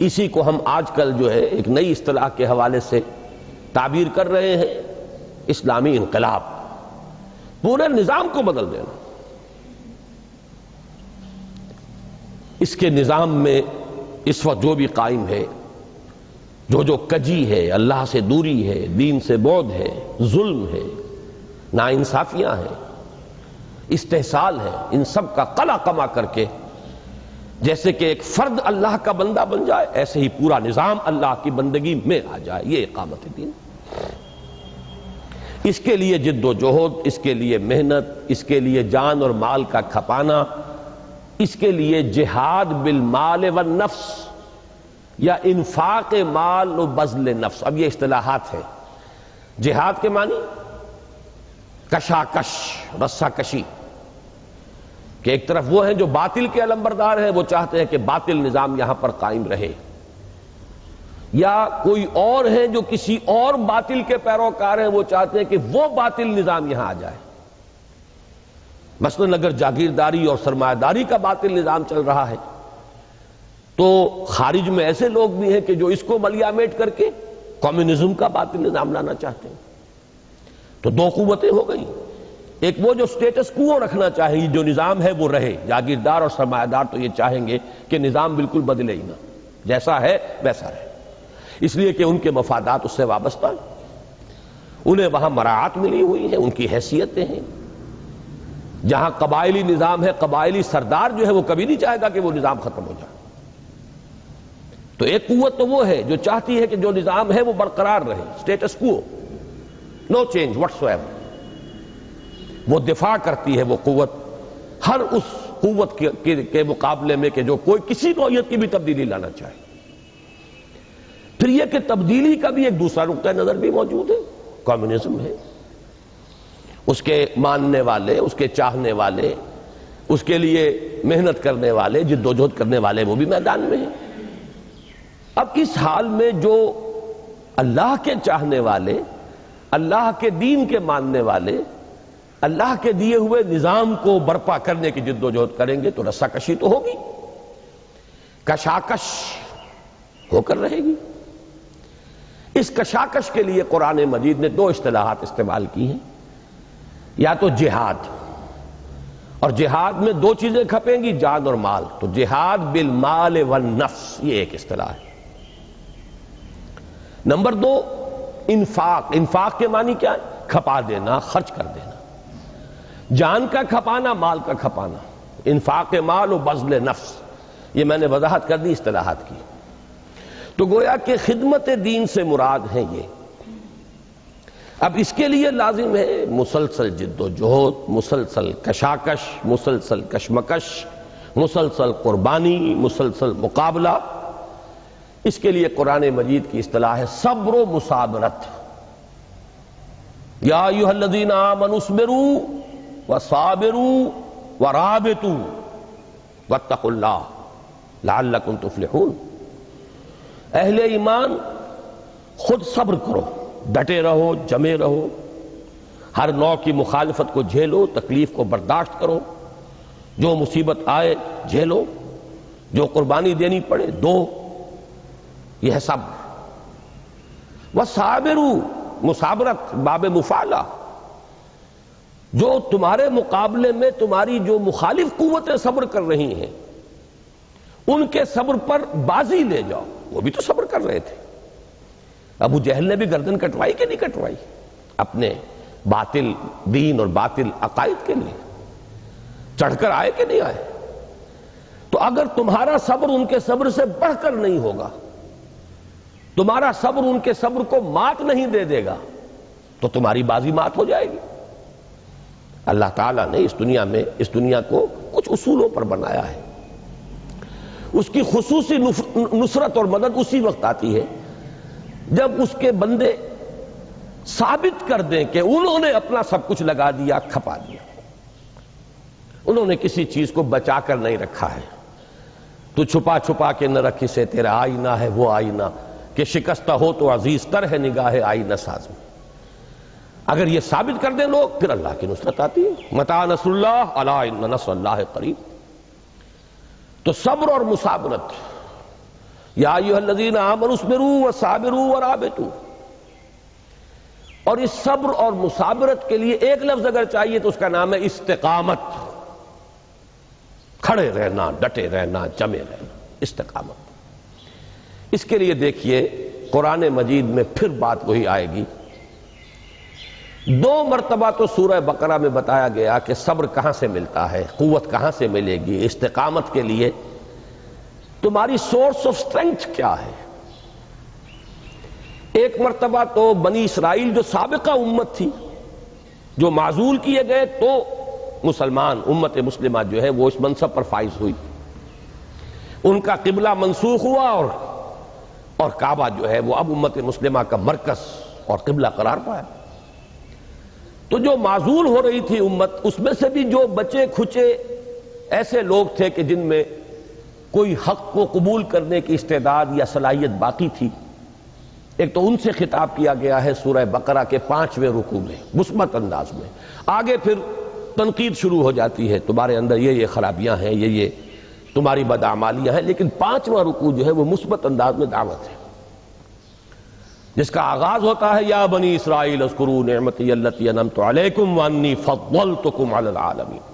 اسی کو ہم آج کل جو ہے ایک نئی اصطلاح کے حوالے سے تعبیر کر رہے ہیں اسلامی انقلاب. پورے نظام کو بدل دینا. اس کے نظام میں اس وقت جو بھی قائم ہے، جو کجی ہے، اللہ سے دوری ہے، دین سے بعد ہے، ظلم ہے، ناانصافیاں ہیں، استحصال ہے، ان سب کا قلع کما کر کے جیسے کہ ایک فرد اللہ کا بندہ بن جائے، ایسے ہی پورا نظام اللہ کی بندگی میں آ جائے. یہ اقامت دین. اس کے لیے جد و جہد، اس کے لیے محنت، اس کے لیے جان اور مال کا کھپانا، اس کے لیے جہاد بالمال والنفس یا انفاق مال و بذل نفس. اب یہ اصطلاحات ہیں. جہاد کے معنی کشاکش، رسہ کشی، کہ ایک طرف وہ ہیں جو باطل کے علمبردار ہیں، وہ چاہتے ہیں کہ باطل نظام یہاں پر قائم رہے، یا کوئی اور ہیں جو کسی اور باطل کے پیروکار ہیں، وہ چاہتے ہیں کہ وہ باطل نظام یہاں آ جائے. مثلا اگر جاگیرداری اور سرمایہ داری کا باطل نظام چل رہا ہے تو خارج میں ایسے لوگ بھی ہیں کہ جو اس کو ملیامیٹ کر کے کمیونزم کا باطل نظام لانا چاہتے ہیں. تو دو قوتیں ہو گئی. ایک وہ جو سٹیٹس کو رکھنا چاہیے، جو نظام ہے وہ رہے، جاگیردار اور سرمایہ دار تو یہ چاہیں گے کہ نظام بالکل بدلے ہی نہ، جیسا ہے ویسا رہے، اس لیے کہ ان کے مفادات اس سے وابستہ ہیں، انہیں وہاں مراعات ملی ہوئی ہیں، ان کی حیثیتیں ہیں. جہاں قبائلی نظام ہے، قبائلی سردار جو ہے وہ کبھی نہیں چاہے گا کہ وہ نظام ختم ہو جائے. تو ایک قوت تو وہ ہے جو چاہتی ہے کہ جو نظام ہے وہ برقرار رہے، سٹیٹس کو، نو چینج واٹس ایور. وہ دفاع کرتی ہے وہ قوت ہر اس قوت کے مقابلے میں کہ جو کوئی کسی نوعیت کی بھی تبدیلی لانا چاہے. پھر یہ کہ تبدیلی کا بھی ایک دوسرا نقطہ نظر بھی موجود ہے، کمیونزم ہے. اس کے ماننے والے، اس کے چاہنے والے، اس کے لیے محنت کرنے والے، جد و جہد کرنے والے وہ بھی میدان میں ہیں. اب اس حال میں جو اللہ کے چاہنے والے، اللہ کے دین کے ماننے والے، اللہ کے دیے ہوئے نظام کو برپا کرنے کی جد و جہد کریں گے تو رسہ کشی تو ہوگی، کشاکش ہو کر رہے گی. اس کشاکش کے لیے قرآن مجید نے دو اصطلاحات استعمال کی ہیں. یا تو جہاد، اور جہاد میں دو چیزیں کھپیں گی، جان اور مال. تو جہاد بالمال والنفس، یہ ایک اصطلاح ہے. نمبر دو انفاق. انفاق کے معنی کیا ہے؟ کھپا دینا، خرچ کر دینا، جان کا کھپانا، مال کا کھپانا. انفاق مال و بذل نفس، یہ میں نے وضاحت کر دی اصطلاحات کی. تو گویا کہ خدمت دین سے مراد ہے یہ. اب اس کے لیے لازم ہے مسلسل جد و جہد، مسلسل کشاکش، مسلسل کشمکش، مسلسل قربانی، مسلسل مقابلہ. اس کے لیے قرآن مجید کی اصطلاح ہے صبر و مصابرت. یا ایھا الذین آمنوا اصبروا وصابروا ورابطوا واتقوا اللہ لعلکم تفلحون. اہل ایمان خود صبر کرو، ڈٹے رہو، جمے رہو، ہر نوع کی مخالفت کو جھیلو، تکلیف کو برداشت کرو، جو مصیبت آئے جھیلو، جو قربانی دینی پڑے دو، یہ ہے صبر۔ وَصَابِرُوا، مصابرت باب مفعلہ، جو تمہارے مقابلے میں تمہاری جو مخالف قوتیں صبر کر رہی ہیں ان کے صبر پر بازی لے جاؤ۔ وہ بھی تو صبر کر رہے تھے۔ ابو جہل نے بھی گردن کٹوائی کہ نہیں کٹوائی اپنے باطل دین اور باطل عقائد کے لیے؟ چڑھ کر آئے کہ نہیں آئے؟ تو اگر تمہارا صبر ان کے صبر سے بڑھ کر نہیں ہوگا، تمہارا صبر ان کے صبر کو مات نہیں دے دے گا، تو تمہاری بازی مات ہو جائے گی۔ اللہ تعالیٰ نے اس دنیا کو کچھ اصولوں پر بنایا ہے۔ اس کی خصوصی نصرت اور مدد اسی وقت آتی ہے جب اس کے بندے ثابت کر دیں کہ انہوں نے اپنا سب کچھ لگا دیا، کھپا دیا، انہوں نے کسی چیز کو بچا کر نہیں رکھا ہے۔ تو چھپا چھپا کے نہ رکھی سے تیرا آئینہ ہے وہ آئینہ کہ شکستہ ہو تو عزیز تر ہے نگاہ آئینہ ساز میں۔ اگر یہ ثابت کر دیں لوگ، پھر اللہ کی نصرت آتی ہے۔ متى نصر اللہ الا ان نصر اللہ قریب۔ تو صبر اور مصابرت، یا ایھا الذین آمنوا اصبروا وصابروا ورابطوا، اور اس صبر اور مصابرت کے لیے ایک لفظ اگر چاہیے تو اس کا نام ہے استقامت۔ کھڑے رہنا، ڈٹے رہنا، جمے رہنا، استقامت۔ اس کے لیے دیکھیے قرآن مجید میں پھر بات وہی آئے گی۔ 2 مرتبہ تو سورہ بقرہ میں بتایا گیا کہ صبر کہاں سے ملتا ہے، قوت کہاں سے ملے گی، استقامت کے لیے تمہاری سورس آف سٹرینتھ کیا ہے۔ ایک مرتبہ تو بنی اسرائیل جو سابقہ امت تھی، جو معزول کیے گئے، تو مسلمان امت مسلمہ جو ہے وہ اس منصب پر فائز ہوئی، ان کا قبلہ منسوخ ہوا اور کعبہ جو ہے وہ اب امت مسلمہ کا مرکز اور قبلہ قرار پایا۔ تو جو معزول ہو رہی تھی امت، اس میں سے بھی جو بچے کھچے ایسے لوگ تھے کہ جن میں کوئی حق کو قبول کرنے کی استعداد یا صلاحیت باقی تھی، ایک تو ان سے خطاب کیا گیا ہے سورہ بقرہ کے 5ویں رکوع میں مثبت انداز میں۔ آگے پھر تنقید شروع ہو جاتی ہے، تمہارے اندر یہ خرابیاں ہیں، یہ تمہاری بدعمالیاں ہیں، لیکن 5واں رکوع جو ہے وہ مثبت انداز میں دعوت ہے، جس کا آغاز ہوتا ہے یا بنی اسرائیل اذکروا نعمتی التی انعمت علیکم وانی فضلتکم علی العالمین۔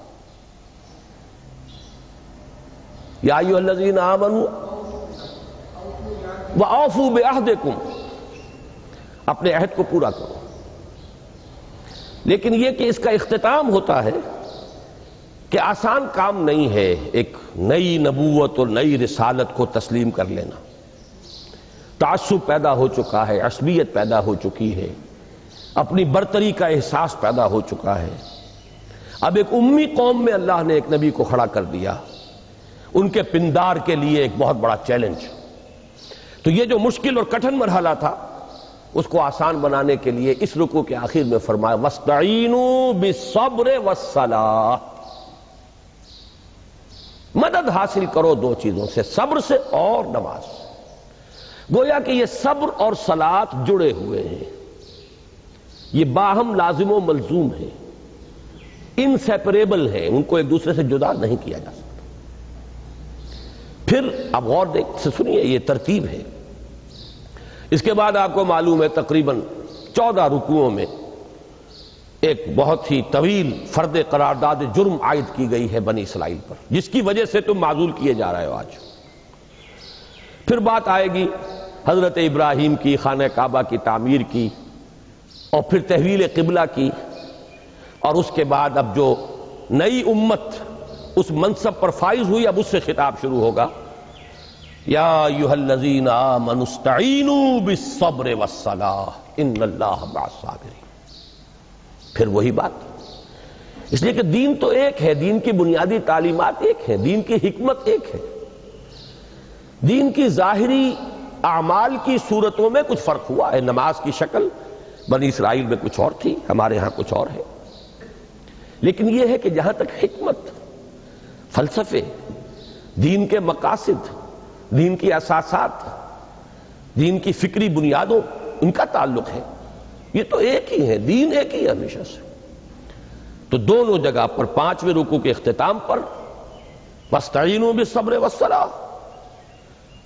یا ایھا الذین آمنوا وأوفوا بعہدکم، اپنے عہد کو پورا کرو۔ لیکن یہ کہ اس کا اختتام ہوتا ہے کہ آسان کام نہیں ہے ایک نئی نبوت اور نئی رسالت کو تسلیم کر لینا۔ تعصب پیدا ہو چکا ہے، عصبیت پیدا ہو چکی ہے، اپنی برتری کا احساس پیدا ہو چکا ہے۔ اب ایک امی قوم میں اللہ نے ایک نبی کو کھڑا کر دیا، ان کے پندار کے لیے ایک بہت بڑا چیلنج۔ تو یہ جو مشکل اور کٹھن مرحلہ تھا، اس کو آسان بنانے کے لیے اس رکوع کے آخر میں فرمایا وَاسْتَعِینُوا بِالصَّبْرِ وَالصَّلَاةِ، مدد حاصل کرو 2 چیزوں سے، صبر سے اور نماز سے۔ گویا کہ یہ صبر اور صلاۃ جڑے ہوئے ہیں، یہ باہم لازم و ملزوم ہیں، انسیپریبل ہیں، ان کو ایک دوسرے سے جدا نہیں کیا جا سکتا۔ پھر اب غور سے سنیے، یہ ترتیب ہے۔ اس کے بعد آپ کو معلوم ہے تقریباً 14 رکوعوں میں ایک بہت ہی طویل فرد قرارداد جرم عائد کی گئی ہے بنی اسرائیل پر، جس کی وجہ سے تم معزول کیے جا رہے ہو آج۔ پھر بات آئے گی حضرت ابراہیم کی، خانہ کعبہ کی تعمیر کی، اور پھر تحویل قبلہ کی، اور اس کے بعد اب جو نئی امت اس منصب پر فائز ہوئی، اب اس سے خطاب شروع ہوگا یا ایھا الذین آمنوا استعینوا بالصبر والصلاۃ ان اللہ مع الصابرین۔ پھر وہی بات، اس لیے کہ دین تو ایک ہے، دین کی بنیادی تعلیمات ایک ہیں، دین کی حکمت ایک ہے۔ دین کی ظاہری اعمال کی صورتوں میں کچھ فرق ہوا ہے، نماز کی شکل بنی اسرائیل میں کچھ اور تھی، ہمارے ہاں کچھ اور ہے، لیکن یہ ہے کہ جہاں تک حکمت، فلسفے، دین کے مقاصد، دین کی اساسات، دین کی فکری بنیادوں، ان کا تعلق ہے، یہ تو ایک ہی ہے، دین ایک ہی ہے ہمیشہ سے۔ تو دونوں جگہ پر 5ویں رکوع کے اختتام پر فاستعینوا بالصبر والصلاۃ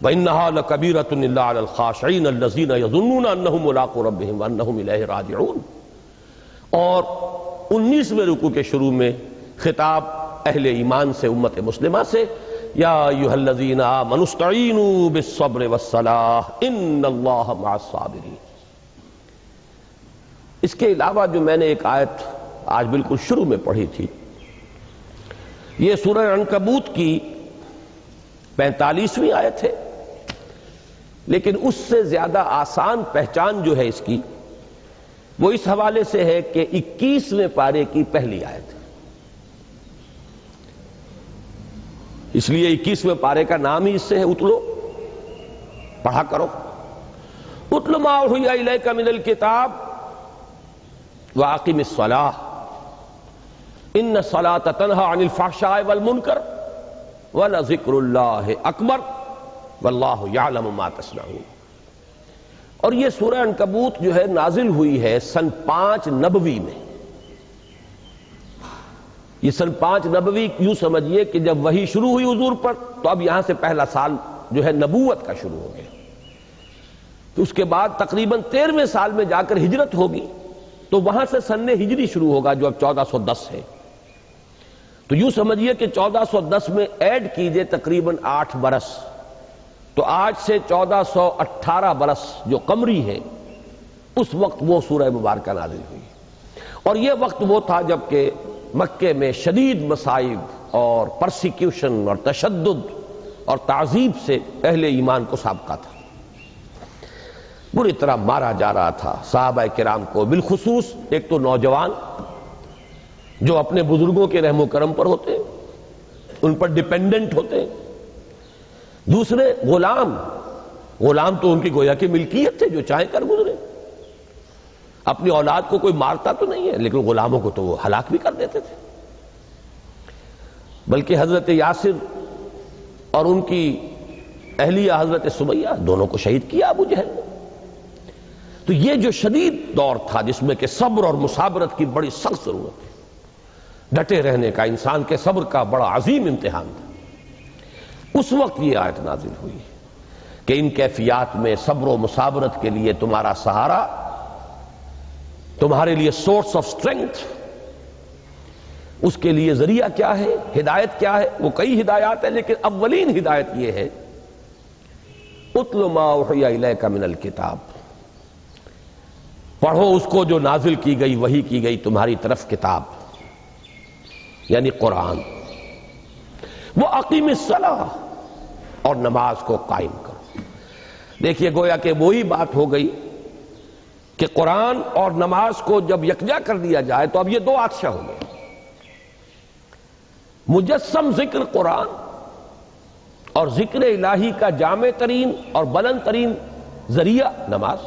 وانہا لکبیرۃ الا علی الخاشعین الذین یظنون انہم ملاقو ربہم وانہم الیہ راجعون۔ اور 19ویں رکوع کے شروع میں خطاب اہل ایمان سے، امت مسلمہ سے، یا ایھا الذین آمنوا استعینوا بالصبر والصلاۃ ان اللہ مع الصابرین۔ اس کے علاوہ جو میں نے ایک آیت آج بالکل شروع میں پڑھی تھی، یہ سورہ عنکبوت کی 45ویں آیت ہے، لیکن اس سے زیادہ آسان پہچان جو ہے اس کی، وہ اس حوالے سے ہے کہ 21ویں پارے کی پہلی آیت ہے۔ اس لیے 21ویں پارے کا نام ہی اس سے ہے اتلو، پڑھا کرو۔ اتل ما اوحی الیک من الکتاب واقم الصلاۃ ان الصلاۃ تنہی عن الفحشاء والمنکر ولذکر اللہ اکبر واللہ یعلم ما تصنعون۔ اور یہ سورہ عنکبوت جو ہے نازل ہوئی ہے سن 5 نبوی میں۔ یہ سن 5 نبوی یوں سمجھیے کہ جب وحی شروع ہوئی حضور پر، تو اب یہاں سے پہلا سال جو ہے نبوت کا شروع ہو گیا۔ تو اس کے بعد تقریباً 13ویں سال میں جا کر ہجرت ہوگی، تو وہاں سے سن ہجری شروع ہوگا جو اب 1410 ہے۔ تو یوں سمجھیے کہ 1410 میں ایڈ کیجئے تقریباً 8 برس، تو آج سے 1418 برس جو قمری ہے، اس وقت وہ سورہ مبارکہ نازل ہوئی۔ اور یہ وقت وہ تھا جب کہ مکے میں شدید مصائب اور پرسیکیوشن اور تشدد اور تعذیب سے اہل ایمان کو سابقہ تھا، بری طرح مارا جا رہا تھا صحابہ کرام کو، بالخصوص ایک تو نوجوان جو اپنے بزرگوں کے رحم و کرم پر ہوتے، ان پر ڈیپینڈنٹ ہوتے، دوسرے غلام تو ان کی گویا کی ملکیت تھے، جو چاہیں کر گزرے، اپنی اولاد کو کوئی مارتا تو نہیں ہے لیکن غلاموں کو تو وہ ہلاک بھی کر دیتے تھے۔ بلکہ حضرت یاسر اور ان کی اہلیہ حضرت سمیہ دونوں کو شہید کیا ابو جہل نے۔ تو یہ جو شدید دور تھا جس میں کہ صبر اور مصابرت کی بڑی سخت ضرورت ہے، ڈٹے رہنے کا، انسان کے صبر کا بڑا عظیم امتحان تھا، اس وقت یہ آیت نازل ہوئی کہ ان کیفیات میں صبر و مصابرت کے لیے تمہارا سہارا، تمہارے لیے سورس آف اسٹرینتھ، اس کے لیے ذریعہ کیا ہے، ہدایت کیا ہے؟ وہ کئی ہدایات ہیں، لیکن اولین ہدایت یہ ہے اتل ما اوحی الیک من الکتاب، پڑھو اس کو جو نازل کی گئی، وحی کی گئی تمہاری طرف کتاب، یعنی قرآن۔ وہ اقیم الصلاۃ، اور نماز کو قائم کرو۔ دیکھیے گویا کہ وہی بات ہو گئی کہ قرآن اور نماز کو جب یکجا کر دیا جائے تو اب یہ دو عطشہ ہو گئے، مجسم ذکر قرآن اور ذکر الہی کا جامع ترین اور بلند ترین ذریعہ نماز۔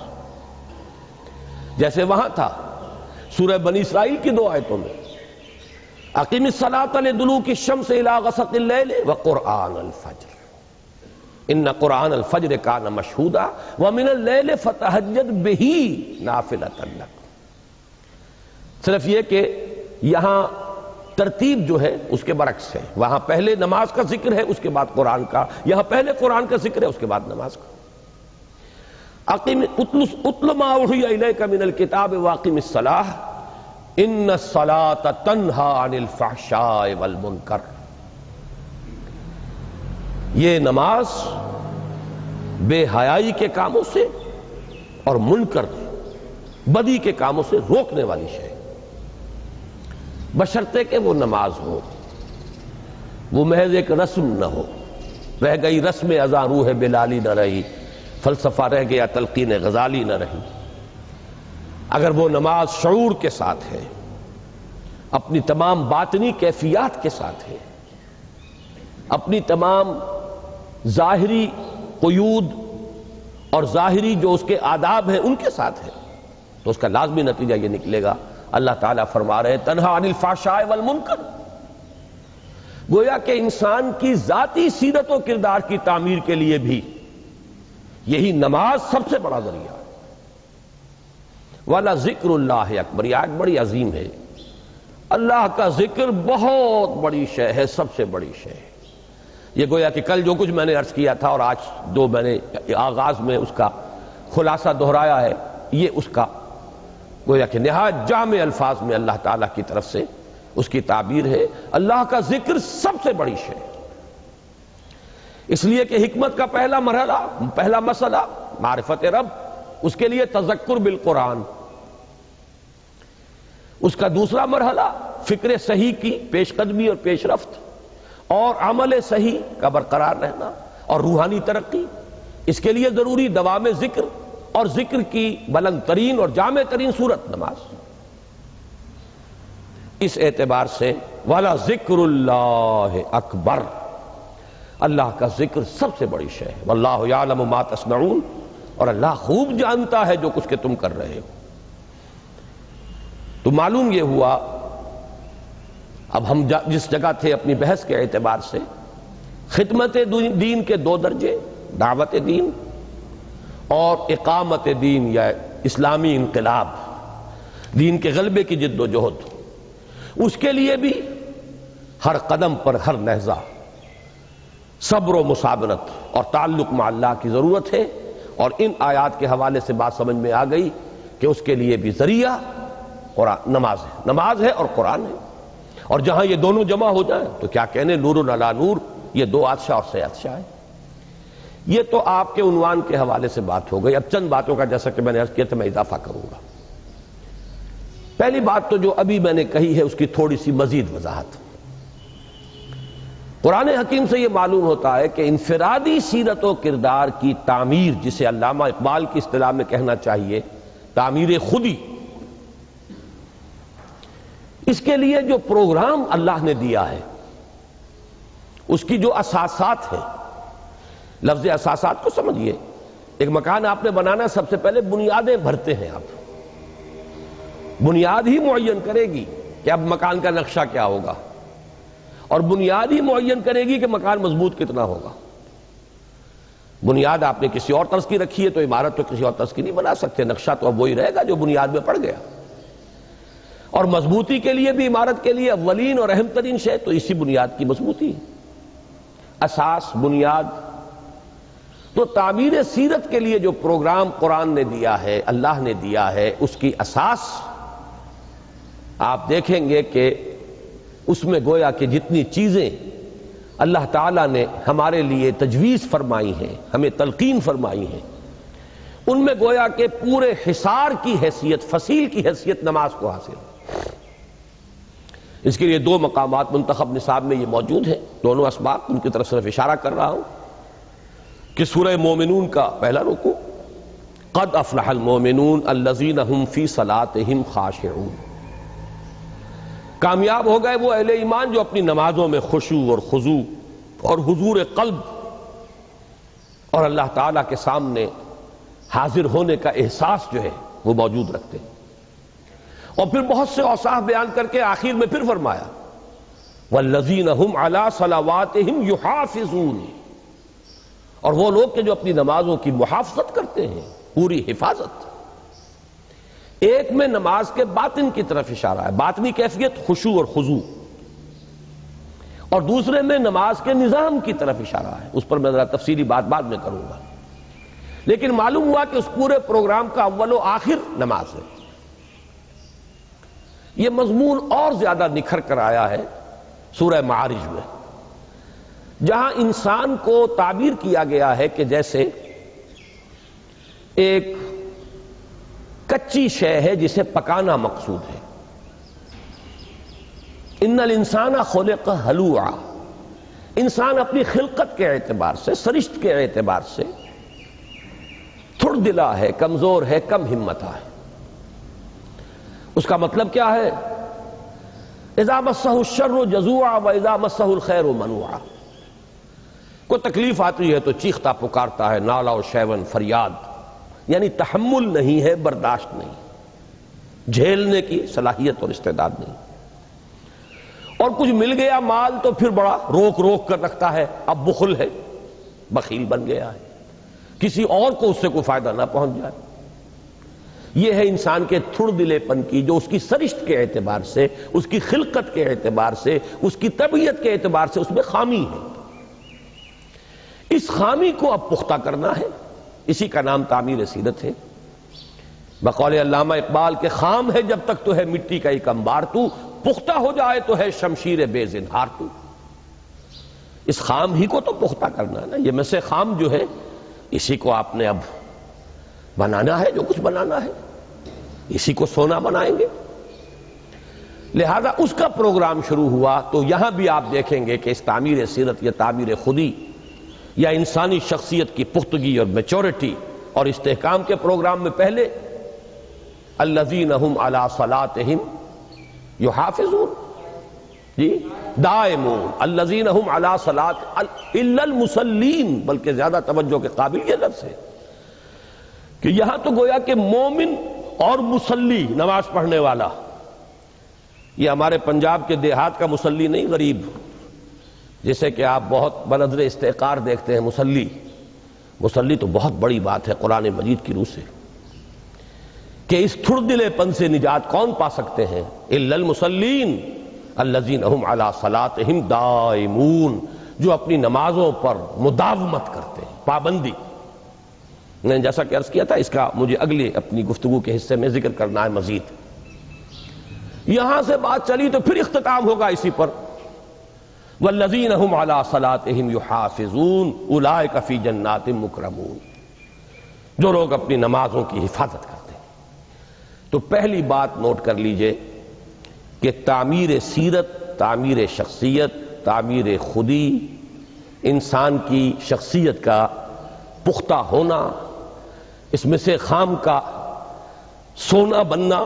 جیسے وہاں تھا سورہ بنی اسرائیل کی 2 آیتوں میں اقیم الصلاۃ لدلوک الشمس الی غسق اللیل وقرآن الفجر ان قرآن الفجر کان مشہودا ومن اللیل فتہجد بہ نافلۃ لک۔ صرف یہ کہ یہاں ترتیب جو ہے اس کے برعکس ہے، وہاں پہلے نماز کا ذکر ہے اس کے بعد قرآن کا، یہاں پہلے قرآن کا ذکر ہے اس کے بعد نماز کا۔ اتل ما اوحی الیک من الکتاب واقم الصلاۃ ان الصلاۃ تنہی عن الفحشاء والمنکر۔ یہ نماز بے حیائی کے کاموں سے اور منکر بدی کے کاموں سے روکنے والی شے، بشرطے کہ وہ نماز ہو، وہ محض ایک رسم نہ ہو۔ رہ گئی رسم ازاں روح بلالی نہ رہی، فلسفہ رہ گیا تلقین غزالی نہ رہی۔ اگر وہ نماز شعور کے ساتھ ہے، اپنی تمام باطنی کیفیات کے ساتھ ہے، اپنی تمام ظاہری قیود اور ظاہری جو اس کے آداب ہیں ان کے ساتھ ہے، تو اس کا لازمی نتیجہ یہ نکلے گا، اللہ تعالیٰ فرما رہے ہیں تنہی عن الفحشاء والمنکر۔ گویا کہ انسان کی ذاتی سیرت و کردار کی تعمیر کے لیے بھی یہی نماز سب سے بڑا ذریعہ ہے۔ وَلَذِكْرُ اللَّهِ اکبر، یہ آیت بڑی عظیم ہے۔ اللہ کا ذکر بہت بڑی شے ہے، سب سے بڑی شے ہے۔ یہ گویا کہ کل جو کچھ میں نے عرض کیا تھا اور آج جو میں نے آغاز میں اس کا خلاصہ دہرایا ہے، یہ اس کا گویا کہ نہایت جامع الفاظ میں اللہ تعالیٰ کی طرف سے اس کی تعبیر ہے۔ اللہ کا ذکر سب سے بڑی شے، اس لیے کہ حکمت کا پہلا مرحلہ، پہلا مسئلہ معرفت رب، اس کے لیے تذکر بالقرآن، اس کا دوسرا مرحلہ فکر صحیح کی پیش قدمی اور پیش رفت، اور عمل صحیح کا برقرار رہنا اور روحانی ترقی، اس کے لیے ضروری دوام ذکر، اور ذکر کی بلند ترین اور جامع ترین صورت نماز۔ اس اعتبار سے والا ذکر اللہ اکبر، اللہ کا ذکر سب سے بڑی شے ہے۔ واللہ یعلم ما تصنعون، اور اللہ خوب جانتا ہے جو کچھ کہ تم کر رہے ہو۔ تو معلوم یہ ہوا، اب ہم جس جگہ تھے اپنی بحث کے اعتبار سے، خدمت دین کے دو درجے، دعوت دین اور اقامت دین یا اسلامی انقلاب، دین کے غلبے کی جد و جہد، اس کے لیے بھی ہر قدم پر، ہر لحظہ صبر و مثابرت اور تعلق مع اللہ کی ضرورت ہے۔ اور ان آیات کے حوالے سے بات سمجھ میں آ گئی کہ اس کے لیے بھی ذریعہ قرآن، نماز ہے اور قرآن ہے، اور جہاں یہ دونوں جمع ہو جائیں تو کیا کہنے، نور علی نور، یہ دو عطشہ اور سے عطشہ ہے۔ یہ تو آپ کے عنوان کے حوالے سے بات ہو گئی۔ اب چند باتوں کا جیسا کہ میں نے عرض کیا تھا میں اضافہ کروں گا۔ پہلی بات تو جو ابھی میں نے کہی ہے اس کی تھوڑی سی مزید وضاحت۔ قرآن حکیم سے یہ معلوم ہوتا ہے کہ انفرادی سیرت و کردار کی تعمیر، جسے علامہ اقبال کی اصطلاح میں کہنا چاہیے تعمیر خودی، اس کے لیے جو پروگرام اللہ نے دیا ہے، اس کی جو اساسات ہیں، لفظ اساسات کو سمجھیے، ایک مکان آپ نے بنانا، سب سے پہلے بنیادیں بھرتے ہیں آپ، بنیاد ہی معین کرے گی کہ اب مکان کا نقشہ کیا ہوگا، اور بنیاد ہی معین کرے گی کہ مکان مضبوط کتنا ہوگا۔ بنیاد آپ نے کسی اور طرز کی رکھی ہے تو عمارت تو کسی اور طرز کی نہیں بنا سکتے، نقشہ تو اب وہی رہے گا جو بنیاد میں پڑ گیا۔ اور مضبوطی کے لیے بھی، عمارت کے لیے اولین اور اہم ترین شے تو اسی بنیاد کی مضبوطی ہے، اساس، بنیاد۔ تو تعمیر سیرت کے لیے جو پروگرام قرآن نے دیا ہے، اللہ نے دیا ہے، اس کی اساس آپ دیکھیں گے کہ اس میں گویا کہ جتنی چیزیں اللہ تعالیٰ نے ہمارے لیے تجویز فرمائی ہیں، ہمیں تلقین فرمائی ہیں، ان میں گویا کہ پورے حصار کی حیثیت، فصیل کی حیثیت نماز کو حاصل ہے۔ اس کے لیے دو مقامات منتخب نصاب میں یہ موجود ہیں، دونوں اسباق، ان کی طرف صرف اشارہ کر رہا ہوں کہ سورہ مومنون کا پہلا رکوع، قد افلح المومنون الذین هم فی صلاتهم خاشعون، کامیاب ہو گئے وہ اہل ایمان جو اپنی نمازوں میں خشوع اور خضوع اور حضور قلب اور اللہ تعالیٰ کے سامنے حاضر ہونے کا احساس جو ہے وہ موجود رکھتے ہیں۔ اور پھر بہت سے اوصاف بیان کر کے آخر میں پھر فرمایا والذین هم علی صلواتهم یحافظون، اور وہ لوگ کہ جو اپنی نمازوں کی محافظت کرتے ہیں، پوری حفاظت۔ ایک میں نماز کے باطن کی طرف اشارہ ہے، باطنی کیفیت خشوع اور خضوع، اور دوسرے میں نماز کے نظام کی طرف اشارہ ہے، اس پر میں ذرا تفصیلی بات بعد میں کروں گا۔ لیکن معلوم ہوا کہ اس پورے پروگرام کا اول و آخر نماز ہے۔ یہ مضمون اور زیادہ نکھر کر آیا ہے سورہ معارج میں، جہاں انسان کو تعبیر کیا گیا ہے کہ جیسے ایک کچی شے ہے جسے پکانا مقصود ہے۔ ان الانسان خلق ہلوعا، انسان اپنی خلقت کے اعتبار سے، سرشت کے اعتبار سے تھڑ دلا ہے، کمزور ہے، کم ہمت ہے۔ اس کا مطلب کیا ہے؟ اذا مسہ الشر جزوعا واذا مسہ الخیر منوعا، کوئی تکلیف آتی ہے تو چیختا پکارتا ہے، نالا و شیون، فریاد، یعنی تحمل نہیں ہے، برداشت نہیں، جھیلنے کی صلاحیت اور استعداد نہیں۔ اور کچھ مل گیا مال تو پھر بڑا روک روک کر رکھتا ہے، اب بخل ہے، بخیل بن گیا ہے، کسی اور کو اس سے کوئی فائدہ نہ پہنچ جائے۔ یہ ہے انسان کے تھڑ دلے پن کی، جو اس کی سرشت کے اعتبار سے، اس کی خلقت کے اعتبار سے، اس کی طبیعت کے اعتبار سے اس میں خامی ہے۔ اس خامی کو اب پختہ کرنا ہے، اسی کا نام تعمیر سیرت ہے۔ بقول علامہ اقبال کے خام ہے جب تک تو ہے مٹی کا ایک انبار، تو پختہ ہو جائے تو ہے شمشیر بے زنہار تو۔ اس خام ہی کو تو پختہ کرنا ہے نا، یہ میں سے خام جو ہے اسی کو آپ نے اب بنانا ہے، جو کچھ بنانا ہے اسی کو سونا بنائیں گے۔ لہذا اس کا پروگرام شروع ہوا تو یہاں بھی آپ دیکھیں گے کہ اس تعمیر سیرت یا تعمیر خودی یا انسانی شخصیت کی پختگی اور میچورٹی اور استحکام کے پروگرام میں پہلے الذین هم علی صلاتہم یحافظون، جی دائمون، الذین هم علی صلات الا المصلین، بلکہ زیادہ توجہ کے قابل یہ لفظ ہے کہ یہاں تو گویا کہ مومن اور مصلی، نماز پڑھنے والا، یہ ہمارے پنجاب کے دیہات کا مصلی نہیں، غریب جسے کہ آپ بہت بنظر استحقار دیکھتے ہیں، مصلی تو بہت بڑی بات ہے قرآن مجید کی روح سے، کہ اس تھڑ دلے پن سے نجات کون پا سکتے ہیں؟ الا المصلین الذین هم علی صلاتہم دائمون، جو اپنی نمازوں پر مداومت کرتے ہیں، پابندی۔ میں نے جیسا کہ عرض کیا تھا، اس کا مجھے اگلے اپنی گفتگو کے حصے میں ذکر کرنا ہے مزید۔ یہاں سے بات چلی تو پھر اختتام ہوگا اسی پر، والذین هم علی صلاتہم یحافظون اولئک فی جنات مکرمون، جو لوگ اپنی نمازوں کی حفاظت کرتے ہیں۔ تو پہلی بات نوٹ کر لیجئے کہ تعمیر سیرت، تعمیر شخصیت، تعمیر خودی، انسان کی شخصیت کا پختہ ہونا، اس میں سے خام کا سونا بننا،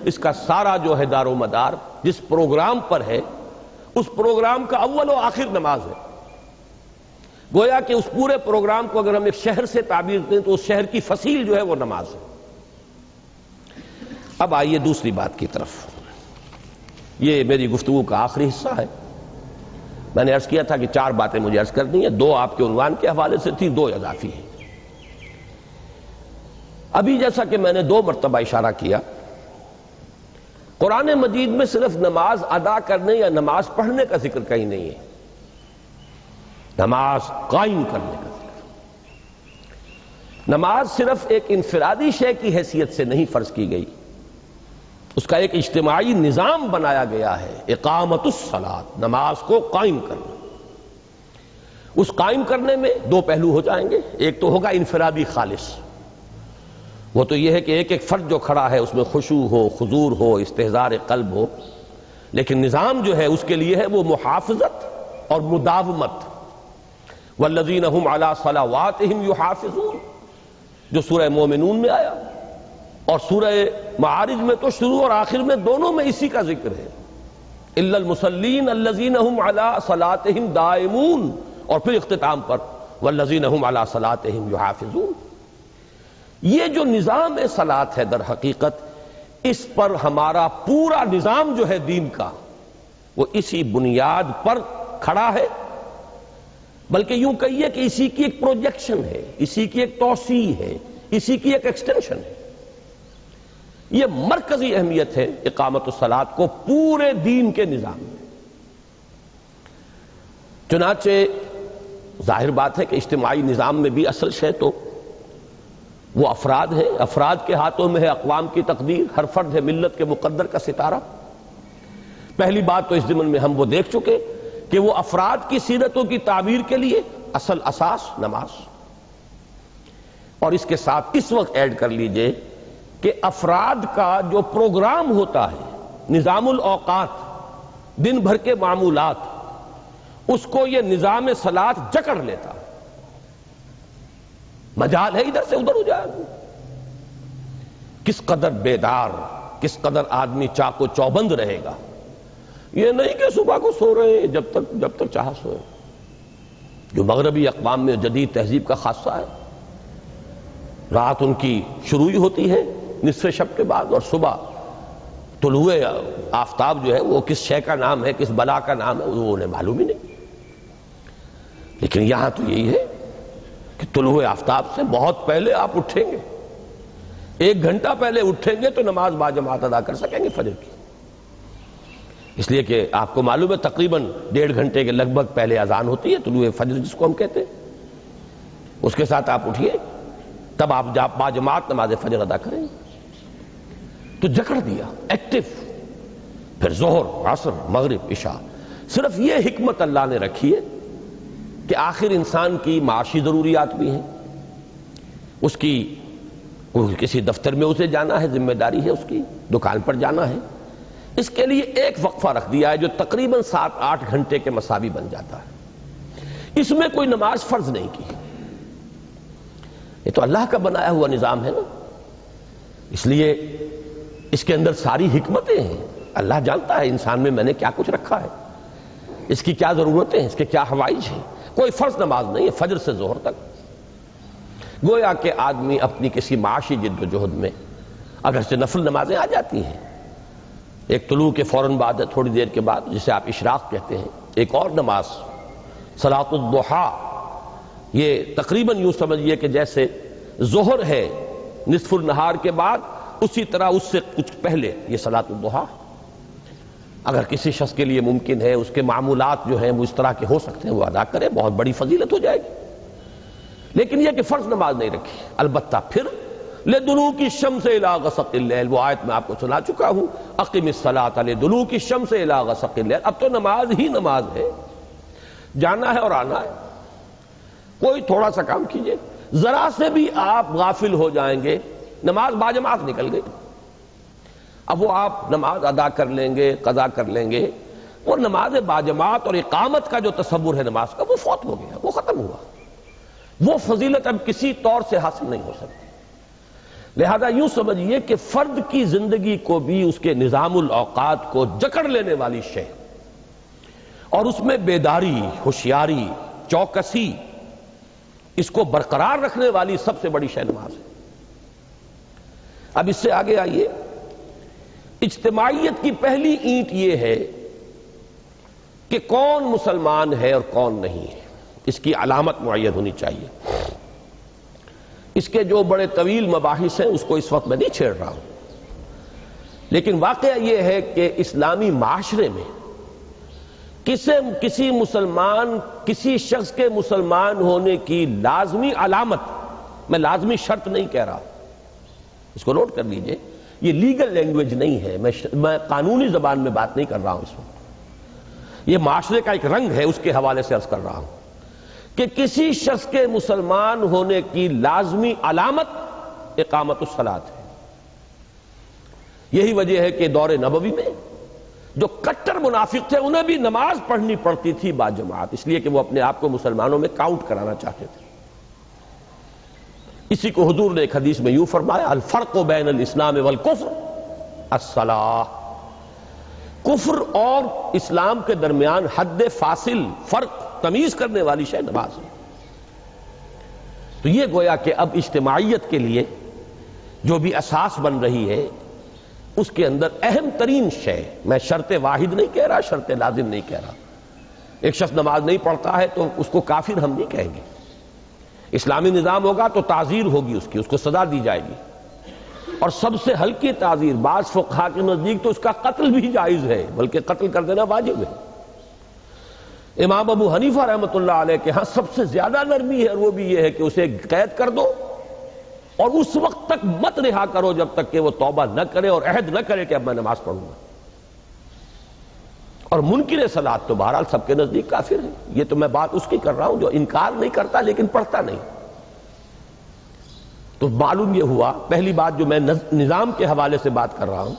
اس کا سارا جو ہے دار و مدار جس پروگرام پر ہے، اس پروگرام کا اول و آخر نماز ہے۔ گویا کہ اس پورے پروگرام کو اگر ہم ایک شہر سے تعبیر کریں تو اس شہر کی فصیل جو ہے وہ نماز ہے۔ اب آئیے دوسری بات کی طرف، یہ میری گفتگو کا آخری حصہ ہے۔ میں نے عرض کیا تھا کہ 4 باتیں مجھے عرض کرنی ہیں، 2 آپ کے عنوان کے حوالے سے تھی، 2 اضافی ہیں۔ ابھی جیسا کہ میں نے 2 مرتبہ اشارہ کیا، قرآن مجید میں صرف نماز ادا کرنے یا نماز پڑھنے کا ذکر کہیں نہیں ہے، نماز قائم کرنے کا ذکر۔ نماز صرف ایک انفرادی شے کی حیثیت سے نہیں فرض کی گئی، اس کا ایک اجتماعی نظام بنایا گیا ہے، اقامت الصلاۃ، نماز کو قائم کرنا۔ اس قائم کرنے میں 2 پہلو ہو جائیں گے، ایک تو ہوگا انفرادی خالص، وہ تو یہ ہے کہ ایک ایک فرد جو کھڑا ہے اس میں خشوع ہو، حضور ہو، استحضار قلب ہو، لیکن نظام جو ہے اس کے لیے ہے وہ محافظت اور مداومت۔ والذین هم علی صلواتہم یحافظون، جو سورہ مومنون میں آیا، اور سورہ معارج میں تو شروع اور آخر میں دونوں میں اسی کا ذکر ہے، الا المصلین الذین هم علی صلاتہم دائمون، اور پھر اختتام پر والذین هم علی صلاتہم یحافظون۔ یہ جو نظام صلاۃ ہے در حقیقت، اس پر ہمارا پورا نظام جو ہے دین کا وہ اسی بنیاد پر کھڑا ہے، بلکہ یوں کہیے کہ اسی کی ایک پروجیکشن ہے، اسی کی ایک توسیع ہے، اسی کی ایک ایکسٹینشن ہے۔ یہ مرکزی اہمیت ہے اقامت الصلاۃ کو پورے دین کے نظام میں۔ چنانچہ ظاہر بات ہے کہ اجتماعی نظام میں بھی اصل شے تو وہ افراد ہیں، افراد کے ہاتھوں میں ہے اقوام کی تقدیر، ہر فرد ہے ملت کے مقدر کا ستارہ۔ پہلی بات تو اس ضمن میں ہم وہ دیکھ چکے کہ وہ افراد کی سیرتوں کی تعبیر کے لیے اصل اساس نماز، اور اس کے ساتھ اس وقت ایڈ کر لیجئے کہ افراد کا جو پروگرام ہوتا ہے، نظام الاوقات، دن بھر کے معمولات، اس کو یہ نظام صلاۃ جکڑ لیتا ہے۔ مجال ہے ادھر سے ادھر ہو جائے، کس قدر بیدار، کس قدر آدمی چاق و چوبند رہے گا۔ یہ نہیں کہ صبح کو سو رہے ہیں جب تک چاہا سوئے، جو مغربی اقوام میں جدید تہذیب کا خاصہ ہے۔ رات ان کی شروع ہی ہوتی ہے نصف شب کے بعد، اور صبح طلوع آفتاب جو ہے وہ کس شے کا نام ہے، کس بلا کا نام ہے، وہ انہیں معلوم ہی نہیں۔ لیکن یہاں تو یہی ہے کہ طلوع آفتاب سے بہت پہلے آپ اٹھیں گے، 1 گھنٹہ پہلے اٹھیں گے تو نماز باجماعت ادا کر سکیں گے فجر کی۔ اس لیے کہ آپ کو معلوم ہے تقریباً 1.5 گھنٹے کے لگ بھگ پہلے اذان ہوتی ہے، طلوع فجر جس کو ہم کہتے ہیں، اس کے ساتھ آپ اٹھیے، تب آپ باجماعت نماز فجر ادا کریں۔ تو جکڑ دیا ایکٹیو، پھر ظہر، عصر، مغرب، عشاء۔ صرف یہ حکمت اللہ نے رکھی ہے کہ آخر انسان کی معاشی ضروریات بھی ہیں، اس کی کسی دفتر میں اسے جانا ہے، ذمہ داری ہے اس کی، دکان پر جانا ہے، اس کے لیے ایک وقفہ رکھ دیا ہے جو تقریباً 7-8 گھنٹے کے مساوی بن جاتا ہے۔ اس میں کوئی نماز فرض نہیں کی، یہ تو اللہ کا بنایا ہوا نظام ہے نا، اس لیے اس کے اندر ساری حکمتیں ہیں۔ اللہ جانتا ہے انسان میں میں نے کیا کچھ رکھا ہے، اس کی کیا ضرورتیں ہیں، اس کے کیا حوائج ہیں۔ کوئی فرض نماز نہیں ہے فجر سے ظہر تک۔ گویا کہ آدمی اپنی کسی معاشی جد و جہد میں اگرچہ نفل نمازیں آ جاتی ہیں، ایک طلوع کے فوراً بعد ہے، تھوڑی دیر کے بعد، جسے آپ اشراق کہتے ہیں، ایک اور نماز صلاۃ الضحیٰ، یہ تقریباً یوں سمجھیے کہ جیسے ظہر ہے نصف النہار کے بعد، اسی طرح اس سے کچھ پہلے یہ صلاۃ الضحیٰ۔ اگر کسی شخص کے لیے ممکن ہے، اس کے معمولات جو ہیں وہ اس طرح کے ہو سکتے ہیں، وہ ادا کرے، بہت بڑی فضیلت ہو جائے گی۔ لیکن یہ کہ فرض نماز نہیں رکھی۔ البتہ پھر لِدُلُوكِ الشَّمْسِ إِلَىٰ غَسَقِ اللَّيْلِ، وہ آیت میں آپ کو سنا چکا ہوں، أَقِمِ الصَّلَاةَ لِدُلُوكِ الشَّمْسِ إِلَىٰ غَسَقِ اللَّيْلِ۔ اب تو نماز ہی نماز ہے، جانا ہے اور آنا ہے، کوئی تھوڑا سا کام کیجئے، ذرا سے بھی آپ غافل ہو جائیں گے، نماز باجماعت نکل گئی۔ اب وہ آپ نماز ادا کر لیں گے، قضا کر لیں گے، وہ نماز باجماعت اور اقامت کا جو تصور ہے نماز کا، وہ فوت ہو گیا، وہ ختم ہوا۔ وہ فضیلت اب کسی طور سے حاصل نہیں ہو سکتی۔ لہذا یوں سمجھیے کہ فرد کی زندگی کو بھی اس کے نظام الاوقات کو جکڑ لینے والی شے، اور اس میں بیداری، ہوشیاری، چوکسی، اس کو برقرار رکھنے والی سب سے بڑی شے نماز ہے۔ اب اس سے آگے آئیے، اجتماعیت کی پہلی اینٹ یہ ہے کہ کون مسلمان ہے اور کون نہیں ہے، اس کی علامت معین ہونی چاہیے۔ اس کے جو بڑے طویل مباحث ہیں اس کو اس وقت میں نہیں چھیڑ رہا ہوں، لیکن واقعہ یہ ہے کہ اسلامی معاشرے میں کسی مسلمان، کسی شخص کے مسلمان ہونے کی لازمی علامت، میں لازمی شرط نہیں کہہ رہا، اس کو نوٹ کر لیجئے، یہ لیگل لینگویج نہیں ہے، میں قانونی زبان میں بات نہیں کر رہا ہوں اس وقت، یہ معاشرے کا ایک رنگ ہے، اس کے حوالے سے عرض کر رہا ہوں کہ کسی شخص کے مسلمان ہونے کی لازمی علامت اقامت الصلاۃ ہے۔ یہی وجہ ہے کہ دور نبوی میں جو کٹر منافق تھے انہیں بھی نماز پڑھنی پڑتی تھی باجماعت، اس لیے کہ وہ اپنے آپ کو مسلمانوں میں کاؤنٹ کرانا چاہتے تھے۔ اسی کو حضور نے ایک حدیث میں یوں فرمایا، الفرق بین الاسلام والکفر الصلاۃ، کفر اور اسلام کے درمیان حد فاصل، فرق، تمیز کرنے والی شے نماز ہے۔ تو یہ گویا کہ اب اجتماعیت کے لیے جو بھی اساس بن رہی ہے، اس کے اندر اہم ترین شے، میں شرط واحد نہیں کہہ رہا، شرط لازم نہیں کہہ رہا، ایک شخص نماز نہیں پڑھتا ہے تو اس کو کافر ہم نہیں کہیں گے، اسلامی نظام ہوگا تو تعزیر ہوگی اس کی، اس کو سزا دی جائے گی، اور سب سے ہلکی تعزیر، بعض فقہا کے نزدیک تو اس کا قتل بھی جائز ہے، بلکہ قتل کر دینا واجب ہے۔ امام ابو حنیفہ رحمۃ اللہ علیہ کے ہاں سب سے زیادہ نرمی ہے، اور وہ بھی یہ ہے کہ اسے قید کر دو اور اس وقت تک مت رہا کرو جب تک کہ وہ توبہ نہ کرے اور عہد نہ کرے کہ اب میں نماز پڑھوں گا۔ اور منکر صلاۃ تو بہرحال سب کے نزدیک کافر ہے، یہ تو میں بات اس کی کر رہا ہوں جو انکار نہیں کرتا لیکن پڑھتا نہیں۔ تو معلوم یہ ہوا، پہلی بات جو میں نظام کے حوالے سے بات کر رہا ہوں،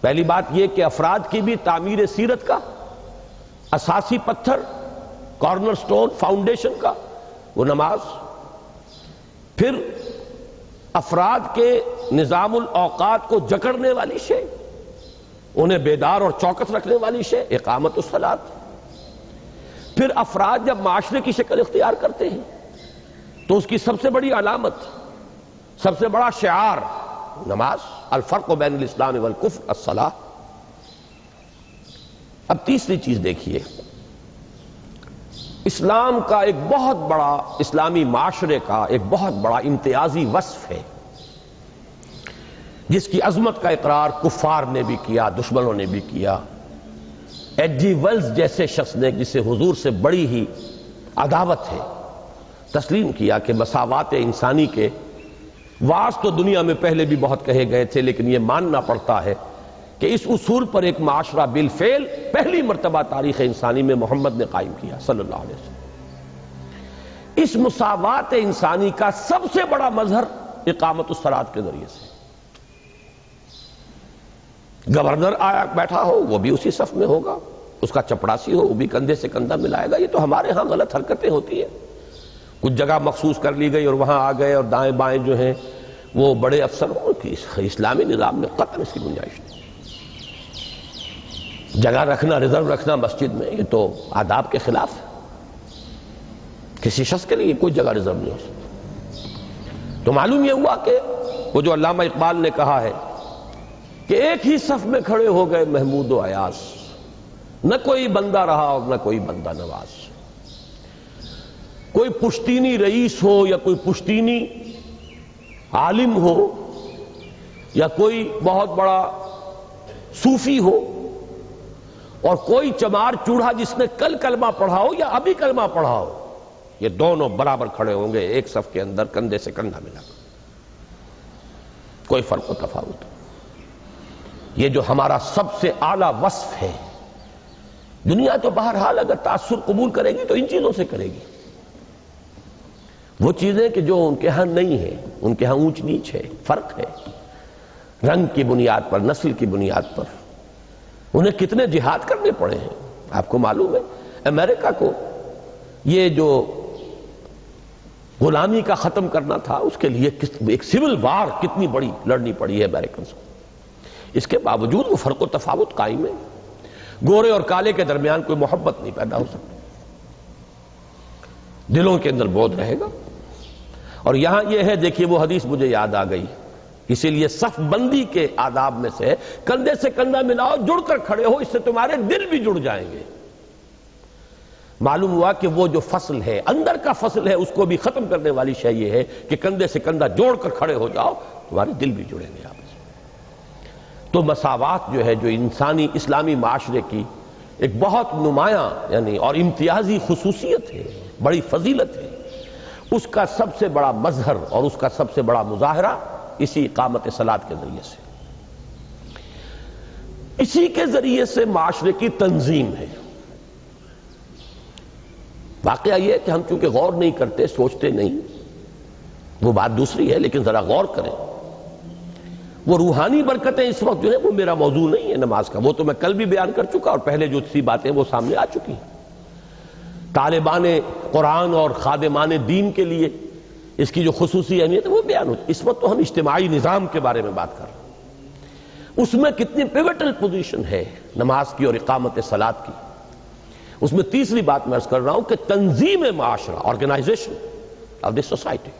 پہلی بات یہ کہ افراد کی بھی تعمیر سیرت کا اساسی پتھر، کارنر سٹون، فاؤنڈیشن کا وہ نماز، پھر افراد کے نظام الاوقات کو جکڑنے والی شے، انہیں بیدار اور چوکس رکھنے والی شے اقامت الصلاۃ، پھر افراد جب معاشرے کی شکل اختیار کرتے ہیں تو اس کی سب سے بڑی علامت، سب سے بڑا شعار نماز، الفرق بین الاسلام والکفر الصلاۃ۔ اب تیسری چیز دیکھیے، اسلام کا ایک بہت بڑا، اسلامی معاشرے کا ایک بہت بڑا امتیازی وصف ہے جس کی عظمت کا اقرار کفار نے بھی کیا، دشمنوں نے بھی کیا، ایچ جی ویلز جیسے شخص نے جسے حضور سے بڑی ہی عداوت ہے، تسلیم کیا کہ مساوات انسانی کے واعظ تو دنیا میں پہلے بھی بہت کہے گئے تھے، لیکن یہ ماننا پڑتا ہے کہ اس اصول پر ایک معاشرہ بالفعل پہلی مرتبہ تاریخ انسانی میں محمد نے قائم کیا صلی اللہ علیہ وسلم۔ اس مساوات انسانی کا سب سے بڑا مظہر اقامت الصلاۃ کے ذریعے سے، گورنر آیا بیٹھا ہو وہ بھی اسی صف میں ہوگا، اس کا چپڑاسی ہو وہ بھی کندھے سے کندھا ملائے گا۔ یہ تو ہمارے ہاں غلط حرکتیں ہوتی ہیں، کچھ جگہ مخصوص کر لی گئی اور وہاں آ گئے اور دائیں بائیں جو ہیں وہ بڑے افسر ہوں کہ اسلامی نظام میں قطعاً اس کی گنجائش نہیں۔ جگہ رکھنا، ریزرو رکھنا مسجد میں، یہ تو آداب کے خلاف ہے، کسی شخص کے لیے کوئی جگہ ریزرو نہیں ہو سکتی۔ تو معلوم یہ ہوا کہ وہ جو علامہ اقبال نے کہا ہے کہ ایک ہی صف میں کھڑے ہو گئے محمود و ایاز، نہ کوئی بندہ رہا اور نہ کوئی بندہ نواز۔ کوئی پشتینی رئیس ہو یا کوئی پشتینی عالم ہو یا کوئی بہت بڑا صوفی ہو اور کوئی چمار چوڑا جس نے کل کلمہ پڑھا ہو یا ابھی کلمہ پڑھا ہو، یہ دونوں برابر کھڑے ہوں گے ایک صف کے اندر کندھے سے کندھا ملا کر، کوئی فرق و تفاوت۔ یہ جو ہمارا سب سے اعلیٰ وصف ہے، دنیا تو بہرحال اگر تاثر قبول کرے گی تو ان چیزوں سے کرے گی، وہ چیزیں کہ جو ان کے ہاں نہیں ہیں، ان کے ہاں اونچ نیچ ہے، فرق ہے، رنگ کی بنیاد پر، نسل کی بنیاد پر انہیں کتنے جہاد کرنے پڑے ہیں۔ آپ کو معلوم ہے امریکہ کو یہ جو غلامی کا ختم کرنا تھا اس کے لیے ایک سول وار کتنی بڑی لڑنی پڑی ہے امریکنز کو، اس کے باوجود وہ فرق و تفاوت قائم ہے، گورے اور کالے کے درمیان کوئی محبت نہیں پیدا ہو سکتی، دلوں کے اندر بودھ رہے گا۔ اور یہاں یہ ہے، دیکھیے وہ حدیث مجھے یاد آ گئی، اسی لیے صف بندی کے آداب میں سے کندھے سے کندھا ملاؤ، جڑ کر کھڑے ہو، اس سے تمہارے دل بھی جڑ جائیں گے۔ معلوم ہوا کہ وہ جو فصل ہے، اندر کا فصل ہے، اس کو بھی ختم کرنے والی شے یہ ہے کہ کندھے سے کندھا جوڑ کر کھڑے ہو جاؤ، تمہارے دل بھی جڑیں گے آپس میں۔ تو مساوات جو ہے، جو انسانی اسلامی معاشرے کی ایک بہت نمایاں یعنی اور امتیازی خصوصیت ہے، بڑی فضیلت ہے، اس کا سب سے بڑا مظہر اور اس کا سب سے بڑا مظاہرہ اسی اقامت صلاۃ کے ذریعے سے، اسی کے ذریعے سے معاشرے کی تنظیم ہے۔ واقعہ یہ ہے کہ ہم چونکہ غور نہیں کرتے، سوچتے نہیں، وہ بات دوسری ہے، لیکن ذرا غور کریں۔ وہ روحانی برکتیں اس وقت جو ہے وہ میرا موضوع نہیں ہے نماز کا، وہ تو میں کل بھی بیان کر چکا اور پہلے جو سی باتیں وہ سامنے آ چکی ہیں۔ طالبان قرآن اور خادمان دین کے لیے اس کی جو خصوصی اہمیت ہے وہ بیان ہوتی ہے۔ اس وقت تو ہم اجتماعی نظام کے بارے میں بات کر رہے ہیں، اس میں کتنی پیوٹل پوزیشن ہے نماز کی اور اقامت صلاۃ کی۔ اس میں تیسری بات میں عرض کر رہا ہوں کہ تنظیم معاشرہ، آرگنائزیشن آف دی سوسائٹی،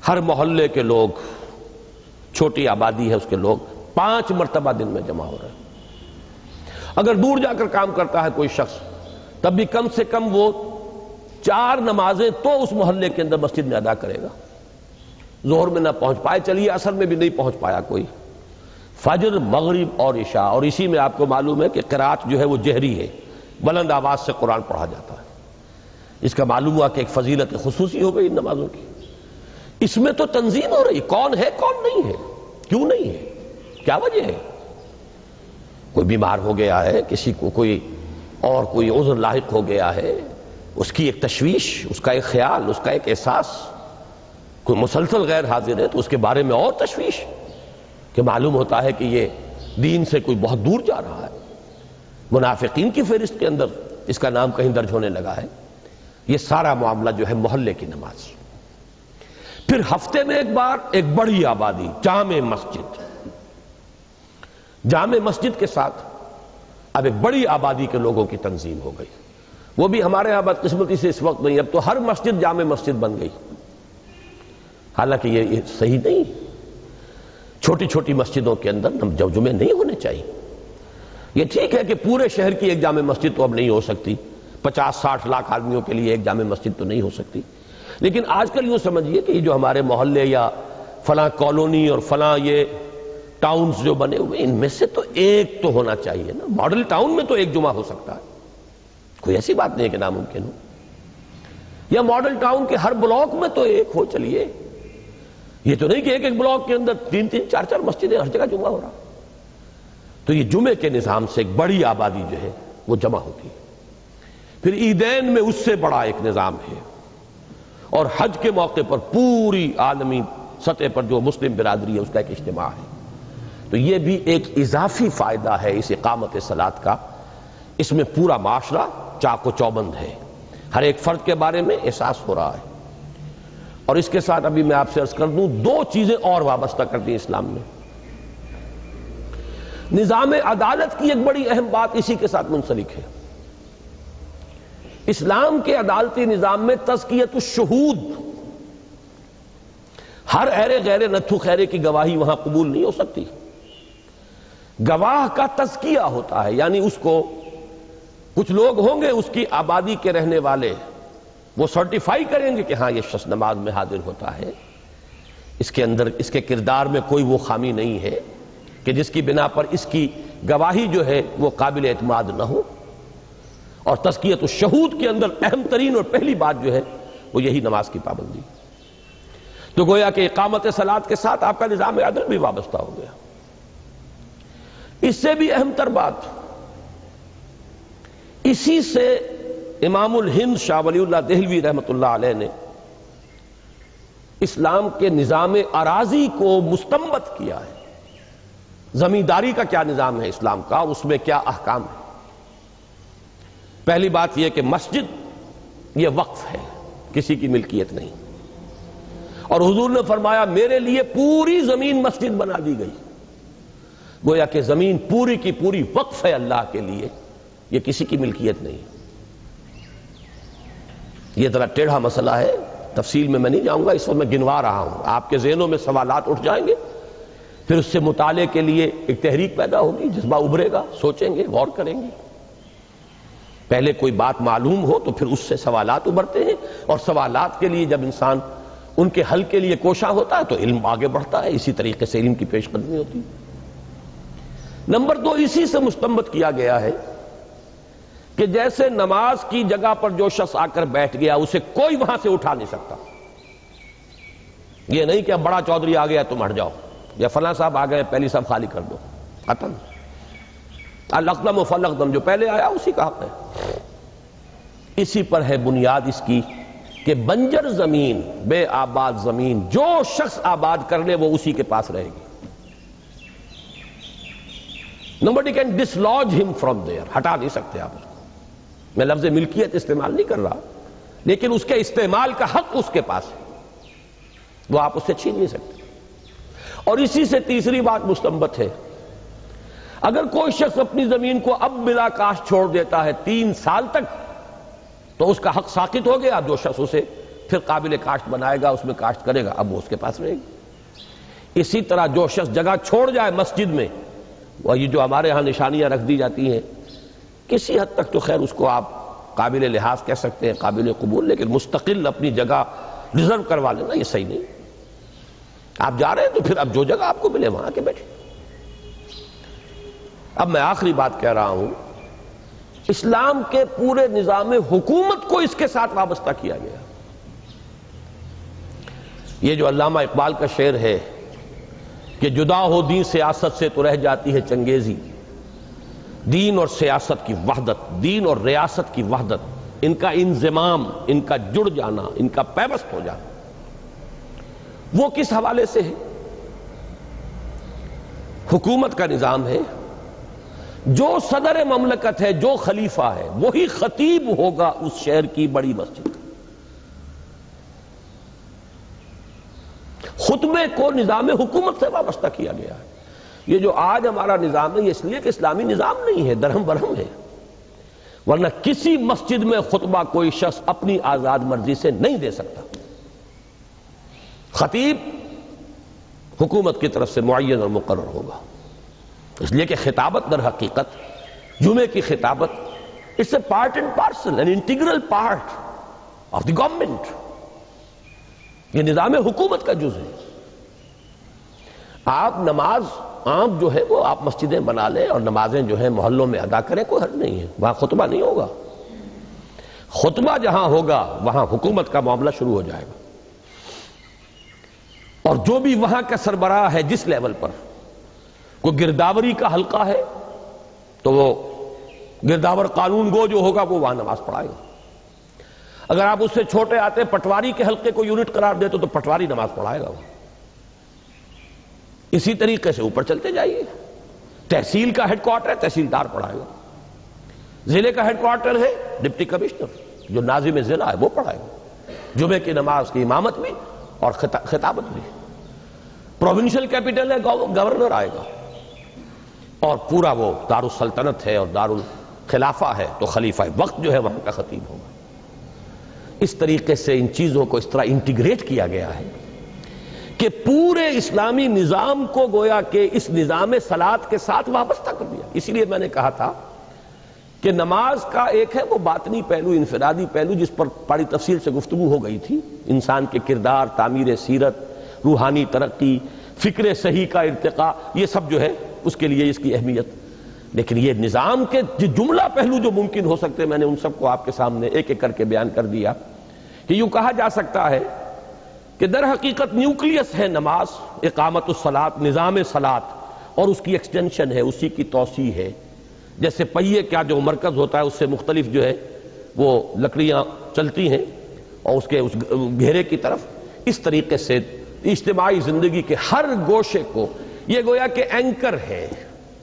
ہر محلے کے لوگ، چھوٹی آبادی ہے اس کے لوگ 5 مرتبہ دن میں جمع ہو رہے ہیں۔ اگر دور جا کر کام کرتا ہے کوئی شخص، تب بھی کم سے کم وہ 4 نمازیں تو اس محلے کے اندر مسجد میں ادا کرے گا۔ ظہر میں نہ پہنچ پائے، چلیے عصر میں بھی نہیں پہنچ پایا کوئی، فجر، مغرب اور عشاء، اور اسی میں آپ کو معلوم ہے کہ قرات جو ہے وہ جہری ہے، بلند آواز سے قرآن پڑھا جاتا ہے۔ اس کا معلوم ہوا کہ ایک فضیلت خصوصی ہو گئی ان نمازوں کی۔ اس میں تو تنظیم ہو رہی، کون ہے کون نہیں ہے، کیوں نہیں ہے، کیا وجہ ہے؟ کوئی بیمار ہو گیا ہے، کسی کو کوئی اور کوئی عذر لاحق ہو گیا ہے، اس کی ایک تشویش، اس کا ایک خیال، اس کا ایک احساس، کوئی مسلسل غیر حاضر ہے تو اس کے بارے میں اور تشویش کہ معلوم ہوتا ہے کہ یہ دین سے کوئی بہت دور جا رہا ہے، منافقین کی فہرست کے اندر اس کا نام کہیں درج ہونے لگا ہے۔ یہ سارا معاملہ جو ہے محلے کی نماز۔ پھر ہفتے میں ایک بار ایک بڑی آبادی، جامع مسجد، جامع مسجد کے ساتھ اب ایک بڑی آبادی کے لوگوں کی تنظیم ہو گئی۔ وہ بھی ہمارے یہاں بدقسمتی سے اس وقت نہیں، اب تو ہر مسجد جامع مسجد بن گئی، حالانکہ یہ صحیح نہیں۔ چھوٹی چھوٹی مسجدوں کے اندر جمعے نہیں ہونے چاہیے۔ یہ ٹھیک ہے کہ پورے شہر کی ایک جامع مسجد تو اب نہیں ہو سکتی، 50-60 لاکھ آدمیوں کے لیے ایک جامع مسجد تو نہیں ہو سکتی، لیکن آج کل یوں سمجھیے کہ یہ جو ہمارے محلے یا فلاں کالونی اور فلاں یہ ٹاؤنز جو بنے ہوئے ان میں سے تو ایک تو ہونا چاہیے نا. ماڈل ٹاؤن میں تو ایک جمعہ ہو سکتا ہے, کوئی ایسی بات نہیں ہے کہ ناممکن ہو. یا ماڈل ٹاؤن کے ہر بلاک میں تو ایک ہو. چلیے, یہ تو نہیں کہ ایک ایک بلاک کے اندر 3-3 4-4 مسجدیں ہر جگہ جمعہ ہو رہا. تو یہ جمعے کے نظام سے ایک بڑی آبادی جو ہے وہ جمع ہوتی ہے. پھر عیدین میں اس سے بڑا ایک نظام ہے, اور حج کے موقع پر پوری عالمی سطح پر جو مسلم برادری ہے اس کا ایک اجتماع ہے. تو یہ بھی ایک اضافی فائدہ ہے اس اقامت صلاۃ کا. اس میں پورا معاشرہ چاق و چوبند ہے, ہر ایک فرد کے بارے میں احساس ہو رہا ہے. اور اس کے ساتھ ابھی میں آپ سے عرض کر دوں, 2 چیزیں اور وابستہ کرتی ہیں اسلام میں. نظام عدالت کی ایک بڑی اہم بات اسی کے ساتھ منسلک ہے. اسلام کے عدالتی نظام میں تزکیۃ الشہود, ہر ایرے غیر نتھو خیرے کی گواہی وہاں قبول نہیں ہو سکتی. گواہ کا تزکیہ ہوتا ہے, یعنی اس کو کچھ لوگ ہوں گے اس کی آبادی کے رہنے والے, وہ سرٹیفائی کریں گے کہ ہاں یہ شخص نماز میں حاضر ہوتا ہے, اس کے اندر اس کے کردار میں کوئی وہ خامی نہیں ہے کہ جس کی بنا پر اس کی گواہی جو ہے وہ قابل اعتماد نہ ہو. اور تزکیۃ الشہود کے اندر اہم ترین اور پہلی بات جو ہے وہ یہی نماز کی پابندی. تو گویا کہ اقامت صلاۃ کے ساتھ آپ کا نظام عدل بھی وابستہ ہو گیا. اس سے بھی اہم تر بات, اسی سے امام الہند شاہ ولی اللہ دہلوی رحمۃ اللہ علیہ نے اسلام کے نظام اراضی کو مستنبط کیا ہے. زمینداری کا کیا نظام ہے اسلام کا, اس میں کیا احکام ہے. پہلی بات یہ کہ مسجد یہ وقف ہے, کسی کی ملکیت نہیں. اور حضور نے فرمایا میرے لیے پوری زمین مسجد بنا دی گئی. گویا کہ زمین پوری کی پوری وقف ہے اللہ کے لیے, یہ کسی کی ملکیت نہیں. یہ ذرا ٹیڑھا مسئلہ ہے, تفصیل میں نہیں جاؤں گا, اس وقت میں گنوا رہا ہوں. آپ کے ذہنوں میں سوالات اٹھ جائیں گے, پھر اس سے مطالعے کے لیے ایک تحریک پیدا ہوگی, جذبہ ابھرے گا, سوچیں گے, غور کریں گے. پہلے کوئی بات معلوم ہو تو پھر اس سے سوالات ابھرتے ہیں, اور سوالات کے لیے جب انسان ان کے حل کے لیے کوشاں ہوتا ہے تو علم آگے بڑھتا ہے. اسی طریقے سے علم کی پیش قدمی ہوتی ہے. نمبر 2, اسی سے مستنبط کیا گیا ہے کہ جیسے نماز کی جگہ پر جو شخص آ کر بیٹھ گیا اسے کوئی وہاں سے اٹھا نہیں سکتا. یہ نہیں کہ اب بڑا چودھری آ گیا تم ہٹ جاؤ, یا فلاں صاحب آ گئے پہلی صاحب خالی کر دو, ختم. الاقدم و فالاقدم, جو پہلے آیا اسی کا حق ہے. اسی پر ہے بنیاد اس کی کہ بنجر زمین, بے آباد زمین جو شخص آباد کر لے وہ اسی کے پاس رہے گی. Nobody can dislodge him from there, ہٹا نہیں سکتے آپ اس کو. میں لفظ ملکیت استعمال نہیں کر رہا, لیکن اس کے استعمال کا حق اس کے پاس ہے, وہ آپ اس سے چھین نہیں سکتے. اور اسی سے تیسری بات مستنبط ہے, اگر کوئی شخص اپنی زمین کو اب بلا کاشت چھوڑ دیتا ہے 3 سال تک, تو اس کا حق ساقط ہو گیا. جو شخص اسے پھر قابل کاشت بنائے گا, اس میں کاشت کرے گا, اب وہ اس کے پاس رہے گی. اسی طرح جو شخص جگہ چھوڑ جائے مسجد میں, وہ یہ جو ہمارے ہاں نشانیاں رکھ دی جاتی ہیں, کسی حد تک تو خیر اس کو آپ قابل لحاظ کہہ سکتے ہیں, قابل قبول, لیکن مستقل اپنی جگہ ریزرو کروا لینا یہ صحیح نہیں. آپ جا رہے ہیں تو پھر اب جو جگہ آپ کو ملے وہاں کے بیٹھے. اب میں آخری بات کہہ رہا ہوں, اسلام کے پورے نظام حکومت کو اس کے ساتھ وابستہ کیا گیا. یہ جو علامہ اقبال کا شعر ہے کہ جدا ہو دین سیاست سے تو رہ جاتی ہے چنگیزی, دین اور سیاست کی وحدت, دین اور ریاست کی وحدت, ان کا انضمام, ان کا جڑ جانا, ان کا پیوست ہو جانا, وہ کس حوالے سے ہے؟ حکومت کا نظام ہے, جو صدر مملکت ہے, جو خلیفہ ہے, وہی خطیب ہوگا اس شہر کی بڑی مسجد. خطبے کو نظام حکومت سے وابستہ کیا گیا ہے. یہ جو آج ہمارا نظام ہے یہ اس لیے کہ اسلامی نظام نہیں ہے, درہم برہم ہے, ورنہ کسی مسجد میں خطبہ کوئی شخص اپنی آزاد مرضی سے نہیں دے سکتا. خطیب حکومت کی طرف سے معین اور مقرر ہوگا, اس لیے کہ خطابت در حقیقت, جمعے کی خطابت, it's a part and parcel, an integral part of the government. یہ نظام حکومت کا جز ہے. آپ نماز عام جو ہے وہ آپ مسجدیں بنا لیں اور نمازیں جو ہیں محلوں میں ادا کریں، کوئی حرج نہیں ہے، وہاں خطبہ نہیں ہوگا۔ خطبہ جہاں ہوگا وہاں حکومت کا معاملہ شروع ہو جائے گا، اور جو بھی وہاں کا سربراہ ہے جس لیول پر، کوئی گرداوری کا حلقہ ہے تو وہ گرداور قانون گو جو ہوگا وہ وہاں نماز پڑھائے گا۔ اگر آپ اس سے چھوٹے آتے پٹواری کے حلقے کو یونٹ قرار دیتے تو پٹواری نماز پڑھائے گا وہ۔ اسی طریقے سے اوپر چلتے جائیے، تحصیل کا ہیڈ کوارٹر ہے تحصیلدار پڑھائے گا، ضلع کا ہیڈ کوارٹر ہے ڈپٹی کمشنر جو ناظم ضلع ہے وہ پڑھائے گا، جمعے کی نماز کی امامت بھی اور خطابت بھی۔ پروونشل کیپٹل ہے گورنر آئے گا، اور پورا وہ دارالسلطنت ہے اور دارالخلافہ ہے تو خلیفہ وقت جو ہے وہاں کا خطیب ہوگا۔ اس طریقے سے ان چیزوں کو اس طرح انٹیگریٹ کیا گیا ہے کہ پورے اسلامی نظام کو گویا کہ اس نظام صلاۃ کے ساتھ وابستہ کر دیا۔ اسی لیے میں نے کہا تھا کہ نماز کا ایک ہے وہ باطنی پہلو، انفرادی پہلو، جس پر بڑی تفصیل سے گفتگو ہو گئی تھی، انسان کے کردار، تعمیر سیرت، روحانی ترقی، فکر صحیح کا ارتقاء، یہ سب جو ہے اس کے لیے اس کی اہمیت۔ لیکن یہ نظام کے جملہ پہلو جو ممکن ہو سکتے، میں نے ان سب کو آپ کے سامنے ایک ایک کر کے بیان کر دیا کہ یوں کہا جا سکتا ہے کہ در حقیقت نیوکلیس ہے نماز، اقامت الصلاۃ، نظام صلاۃ، اور اس کی ایکسٹینشن ہے، اسی کی توسیع ہے۔ جیسے پہیے کا جو مرکز ہوتا ہے اس سے مختلف جو ہے وہ لکڑیاں چلتی ہیں اور اس کے اس گھیرے کی طرف، اس طریقے سے اجتماعی زندگی کے ہر گوشے کو یہ گویا کہ اینکر ہے،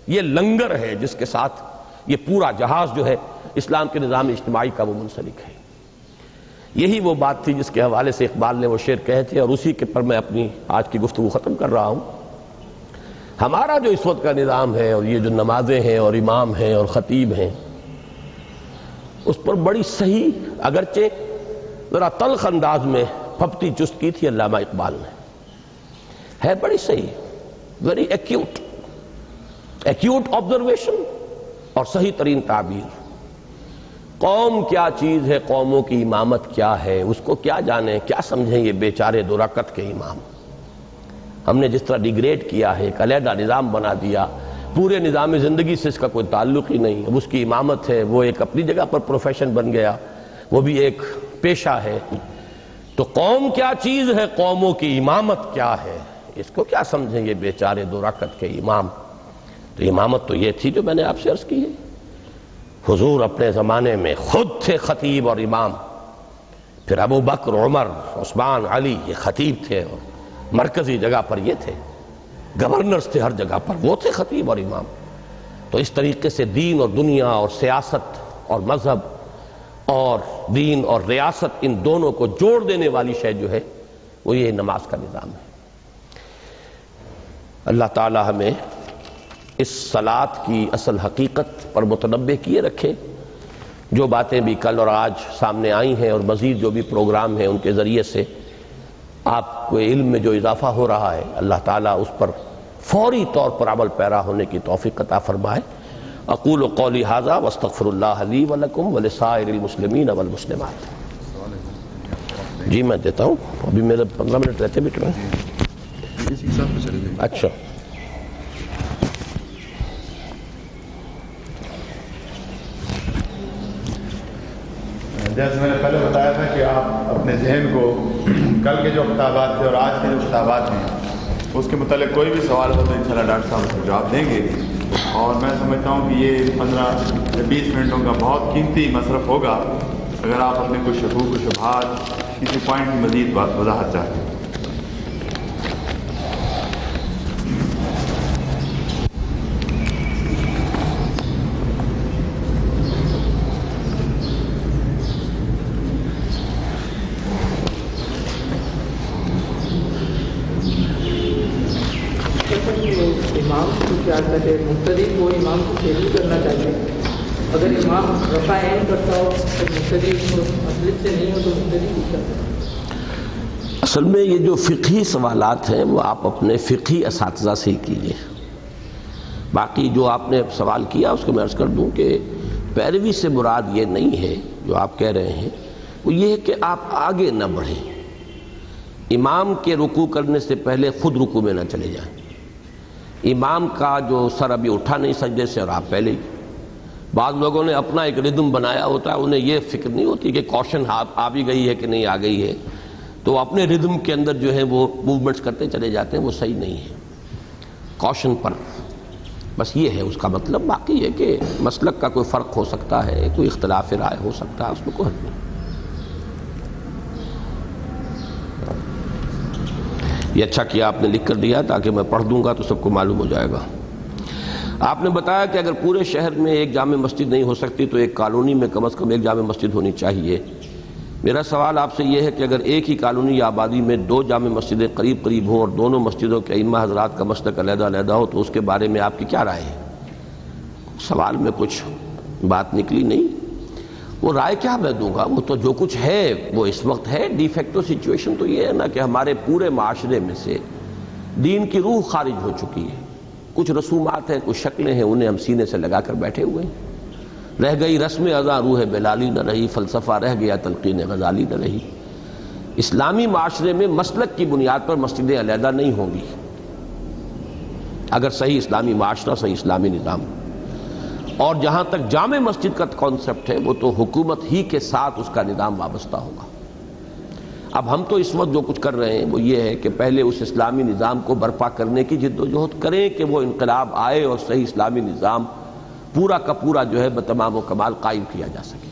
یہ لنگر ہے جس کے ساتھ یہ پورا جہاز جو ہے اسلام کے نظام اجتماعی کا وہ منسلک ہے۔ یہی وہ بات تھی جس کے حوالے سے اقبال نے وہ شعر کہے تھے، اور اسی کے پر میں اپنی آج کی گفتگو ختم کر رہا ہوں۔ ہمارا جو اس وقت کا نظام ہے اور یہ جو نمازیں ہیں اور امام ہیں اور خطیب ہیں، اس پر بڑی صحیح اگرچہ ذرا تلخ انداز میں پھپتی چست کی تھی علامہ اقبال نے، ہے بڑی صحیح، ویری ایکیوٹ آبزرویشن اور صحیح ترین تعبیر۔ قوم کیا چیز ہے، قوموں کی امامت کیا ہے، اس کو کیا جانے، کیا سمجھیں یہ بیچارے دو رکعت کے امام۔ ہم نے جس طرح ڈیگریڈ کیا ہے، ایک علیحدہ نظام بنا دیا، پورے نظام زندگی سے اس کا کوئی تعلق ہی نہیں، اب اس کی امامت ہے، وہ ایک اپنی جگہ پر پروفیشن بن گیا، وہ بھی ایک پیشہ ہے۔ تو قوم کیا چیز ہے، قوموں کی امامت کیا ہے، اس کو کیا سمجھیں یہ بیچارے دو رکعت کے امام۔ تو امامت تو یہ تھی جو میں نے آپ سے عرض کی ہے، حضور اپنے زمانے میں خود تھے خطیب اور امام، پھر ابو بکر، عمر، عثمان، علی یہ خطیب تھے اور مرکزی جگہ پر یہ تھے، گورنرز تھے ہر جگہ پر، وہ تھے خطیب اور امام۔ تو اس طریقے سے دین اور دنیا اور سیاست اور مذہب اور دین اور ریاست، ان دونوں کو جوڑ دینے والی شے جو ہے وہ یہ نماز کا نظام ہے۔ اللہ تعالی ہمیں اس صلاۃ کی اصل حقیقت پر متنبہ کیے رکھے۔ جو باتیں بھی کل اور آج سامنے آئی ہیں اور مزید جو بھی پروگرام ہیں ان کے ذریعے سے آپ کو علم میں جو اضافہ ہو رہا ہے، اللہ تعالیٰ اس پر فوری طور پر عمل پیرا ہونے کی توفیق عطا فرمائے۔ اقول قولی ھذا واستغفر اللہ لی ولکم ولسائر المسلمین والمسلمات۔ جی میں دیتا ہوں، ابھی میرے 15 منٹ رہتے بیٹھ میں۔ اچھا جیسے میں نے پہلے بتایا تھا کہ آپ اپنے ذہن کو کل کے جو خطابات تھے اور آج کے جو خطابات ہیں اس کے متعلق کوئی بھی سوال ہو تو انشاءاللہ ڈاکٹر صاحب اس کو جواب دیں گے، اور میں سمجھتا ہوں کہ یہ 15 یا 20 منٹوں کا بہت قیمتی مصرف ہوگا اگر آپ اپنے کچھ شکوک و شبہات، کسی پوائنٹ کی مزید وضاحت چاہتے ہیں۔ امام کو کیا کہتے ہیں، مقتدی کو امام کو شہید کرنا چاہیے، اگر امام رفع عین کرتا ہو تو مقتدی مسجد سے نہیں ہو تو مقتدی کو کیا کرتا ہے؟ اصل میں یہ جو فقہی سوالات ہیں وہ آپ اپنے فقہی اساتذہ سے ہی کیجیے۔ باقی جو آپ نے سوال کیا اس کو میں عرض کر دوں کہ پیروی سے مراد یہ نہیں ہے جو آپ کہہ رہے ہیں، وہ یہ ہے کہ آپ آگے نہ بڑھیں، امام کے رکوع کرنے سے پہلے خود رکوع میں نہ چلے جائیں، امام کا جو سر ابھی اٹھا نہیں سجدے سے اور آپ پہلے ہی. بعض لوگوں نے اپنا ایک ردم بنایا ہوتا ہے، انہیں یہ فکر نہیں ہوتی کہ کوشن آ بھی گئی ہے کہ نہیں آ گئی ہے، تو اپنے ردم کے اندر جو ہے وہ موومنٹس کرتے چلے جاتے ہیں، وہ صحیح نہیں ہے. کوشن پر بس یہ ہے اس کا مطلب. باقی ہے کہ مسلک کا کوئی فرق ہو سکتا ہے، کوئی اختلاف رائے ہو سکتا ہے، اس میں کوئی حرج نہیں. یہ اچھا کیا آپ نے لکھ کر دیا تاکہ میں پڑھ دوں گا تو سب کو معلوم ہو جائے گا. آپ نے بتایا کہ اگر پورے شہر میں ایک جامع مسجد نہیں ہو سکتی تو ایک کالونی میں کم از کم ایک جامع مسجد ہونی چاہیے. میرا سوال آپ سے یہ ہے کہ اگر ایک ہی کالونی یا آبادی میں 2 جامع مسجدیں قریب قریب ہوں اور دونوں مسجدوں کے ائمہ حضرات کا مسلک علیحدہ علیحدہ ہو تو اس کے بارے میں آپ کی کیا رائے ہے؟ سوال میں کچھ بات نکلی نہیں. وہ رائے کیا میں دوں گا، وہ تو جو کچھ ہے وہ اس وقت ہے. ڈی فیکٹو سچویشن تو یہ ہے نا کہ ہمارے پورے معاشرے میں سے دین کی روح خارج ہو چکی ہے. کچھ رسومات ہیں، کچھ شکلیں ہیں، انہیں ہم سینے سے لگا کر بیٹھے ہوئے ہیں. رہ گئی رسم ازاں روح بلالی نہ رہی، فلسفہ رہ گیا تلقین غزالی نہ رہی. اسلامی معاشرے میں مسلک کی بنیاد پر مسجدیں علیحدہ نہیں ہوں گی اگر صحیح اسلامی معاشرہ، صحیح اسلامی نظام. اور جہاں تک جامع مسجد کا کانسیپٹ ہے وہ تو حکومت ہی کے ساتھ اس کا نظام وابستہ ہوگا. اب ہم تو اس وقت جو کچھ کر رہے ہیں وہ یہ ہے کہ پہلے اس اسلامی نظام کو برپا کرنے کی جد و جہد کریں کہ وہ انقلاب آئے اور صحیح اسلامی نظام پورا کا پورا جو ہے بتمام و کمال قائم کیا جا سکے.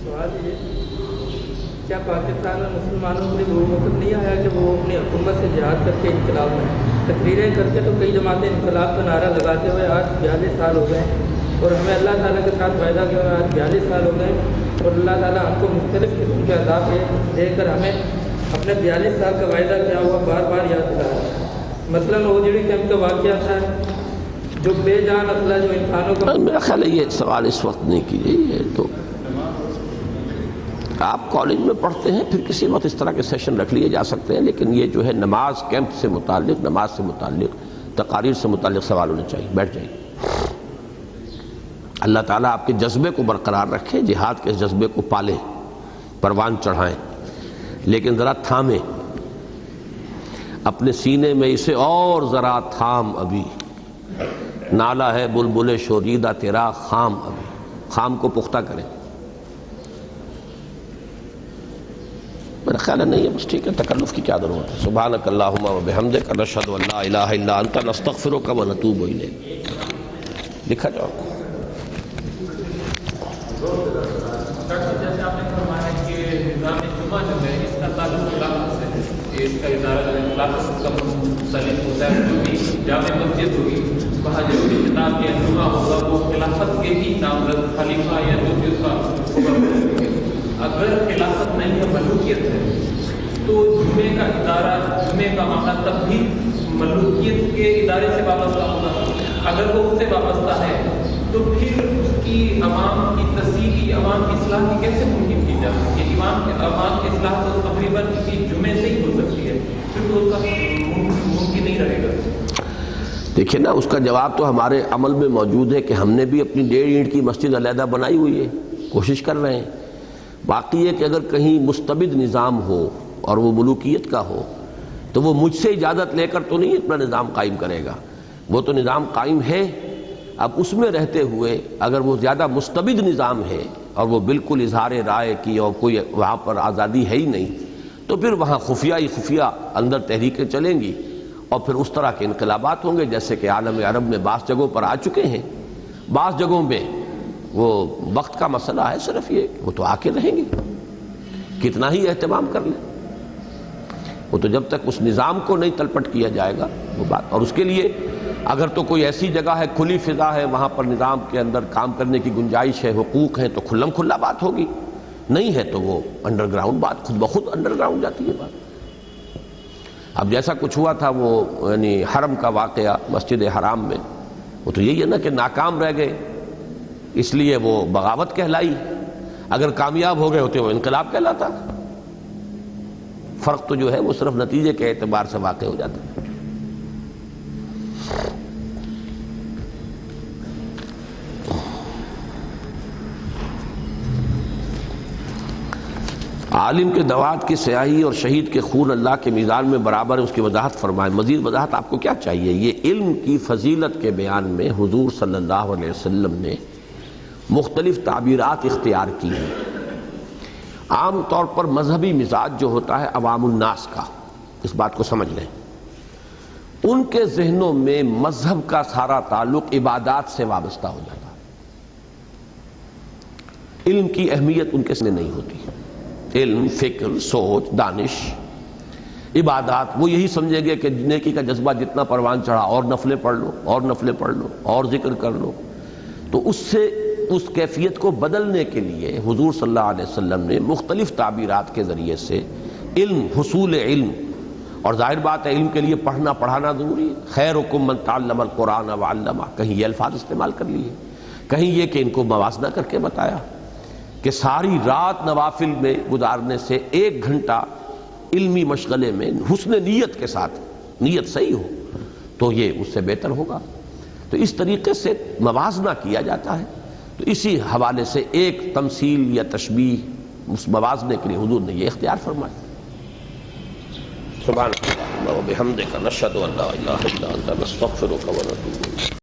سوال یہ کیا پاکستان میں مسلمانوں کے لیے وہ وقت نہیں آیا کہ وہ اپنی حکومت سے جہاد کر کے انقلاب کریں؟ تقریریں کر کے تو کئی جماعتیں انقلاب کا نعرہ لگاتے ہوئے آج 42 سال ہو گئے اور ہمیں اللہ تعالیٰ کے ساتھ وعدہ کیا ہوا آج 42 سال ہو گئے اور اللہ تعالیٰ ہم کو مختلف قسم کے عذاب دے کر ہمیں اپنے 42 سال کا وعدہ کیا ہوا بار بار یاد دلا رہا ہے. مثلاً اوجڑی کیمپ کا واقعہ تھا جو بے جان اسلحہ جو انسانوں کا. میرا خیال ہے یہ سوال اس وقت نہیں کیجیے. یہ تو آپ کالج میں پڑھتے ہیں، پھر کسی وقت اس طرح کے سیشن رکھ لیے جا سکتے ہیں، لیکن یہ جو ہے نماز کیمپ سے متعلق، نماز سے متعلق، تقاریر سے متعلق سوال ہونے چاہیے. بیٹھ جائیے. اللہ تعالیٰ آپ کے جذبے کو برقرار رکھے، جہاد کے جذبے کو پالے، پروان چڑھائیں، لیکن ذرا تھامیں اپنے سینے میں اسے، اور ذرا تھام ابھی. نالا ہے بلبل شوریدہ تیرا خام، ابھی خام کو پختہ کریں. میرا خیال ہے نہیں ہے، بس ٹھیک ہے، تکلف کی کیا ضرورت ہے. سبحانک اللہم و بحمدک، نشہد ان لا الہ الا انت، نستغفرک و نتوب الیک. لکھا جاؤ. جیسے آپ نے فرمایا کہ نظام جمعہ جو ہے اس کا تعلق خلافت سے ہے، اس کا ادارہ جو ہے خلافت کا متعلق ہوتا ہے. جو بھی جامع مسجد ہوگی وہاں جو بھی خطاب یا جمعہ ہوگا وہ خلافت کے ہی نامزد خلیفہ یا جو بھی اس کا ہوگا. اگر خلافت نہیں ہے، ملوکیت ہے، تو جمعے کا ادارہ، جمعے کا معاملہ تب بھی ملوکیت کے ادارے سے وابستہ ہوگا. اگر وہ اس سے وابستہ ہے تو پھر اس کی عوام کی تصحیح، عوام کی اصلاح کی کیسے ممکن کی جا سکتی ہے؟ عوام کی اصلاح تو تقریباً کسی جمعے سے ہی ہو سکتی ہے، پھر تو اس کا ممکن نہیں رہے گا. دیکھیں نا، اس کا جواب تو ہمارے عمل میں موجود ہے کہ ہم نے بھی اپنی 1.5 اینٹ کی مسجد علیحدہ بنائی ہوئی ہے، کوشش کر رہے ہیں. باقی ہے کہ اگر کہیں مستبد نظام ہو اور وہ ملوکیت کا ہو تو وہ مجھ سے اجازت لے کر تو نہیں اپنا نظام قائم کرے گا. وہ تو نظام قائم ہے. اب اس میں رہتے ہوئے اگر وہ زیادہ مستبد نظام ہے اور وہ بالکل اظہار رائے کی اور کوئی وہاں پر آزادی ہے ہی نہیں، تو پھر وہاں خفیہ اندر تحریکیں چلیں گی اور پھر اس طرح کے انقلابات ہوں گے جیسے کہ عالم عرب میں بعض جگہوں پر آ چکے ہیں. بعض جگہوں میں وہ وقت کا مسئلہ ہے، صرف یہ وہ تو آ کے رہیں گے، کتنا ہی اہتمام کر لیں. وہ تو جب تک اس نظام کو نہیں تلپٹ کیا جائے گا وہ بات. اور اس کے لیے اگر تو کوئی ایسی جگہ ہے، کھلی فضا ہے، وہاں پر نظام کے اندر کام کرنے کی گنجائش ہے، حقوق ہیں، تو کھلم کھلا بات ہوگی. نہیں ہے تو وہ انڈر گراؤنڈ بات خود بخود انڈر گراؤنڈ جاتی ہے بات. اب جیسا کچھ ہوا تھا وہ یعنی حرم کا واقعہ مسجد حرام میں، وہ تو یہی ہے نا کہ ناکام رہ گئے اس لیے وہ بغاوت کہلائی. اگر کامیاب ہو گئے ہوتے وہ انقلاب کہلاتا. فرق تو جو ہے وہ صرف نتیجے کے اعتبار سے واقع ہو جاتا ہے. عالم کے دوات کی سیاہی اور شہید کے خون اللہ کے میزان میں برابر ہے، اس کی وضاحت فرمائیں۔ مزید وضاحت آپ کو کیا چاہیے؟ یہ علم کی فضیلت کے بیان میں حضور صلی اللہ علیہ وسلم نے مختلف تعبیرات اختیار کی ہیں۔ عام طور پر مذہبی مزاج جو ہوتا ہے عوام الناس کا، اس بات کو سمجھ لیں، ان کے ذہنوں میں مذہب کا سارا تعلق عبادات سے وابستہ ہو جاتا ہے۔ علم کی اہمیت ان کے سامنے نہیں ہوتی۔ علم، فکر، سوچ، دانش، عبادات، وہ یہی سمجھیں گے کہ نیکی کا جذبہ جتنا پروان چڑھا اور نفلیں پڑھ لو، اور نفلیں پڑھ لو، اور ذکر کر لو۔ تو اس سے اس کیفیت کو بدلنے کے لیے حضور صلی اللہ علیہ وسلم نے مختلف تعبیرات کے ذریعے سے علم، حصول علم، اور ظاہر بات ہے علم کے لیے پڑھنا پڑھانا ضروری ہے۔ خیرکم من تعلم القرآن وعلمہ، کہیں یہ الفاظ استعمال کر لیے، کہیں یہ کہ ان کو موازنہ کر کے بتایا کہ ساری رات نوافل میں گزارنے سے 1 گھنٹہ علمی مشغلے میں حسن نیت کے ساتھ، نیت صحیح ہو تو یہ اس سے بہتر ہوگا۔ تو اس طریقے سے موازنہ کیا جاتا ہے۔ تو اسی حوالے سے ایک تمثیل یا تشبیہ اس موازنے کے لیے حضور نے یہ اختیار فرمایا۔ سبحانک اللہم و بحمدک، نشہد ان لا الہ الا انت، نستغفرک و نتوب الیک۔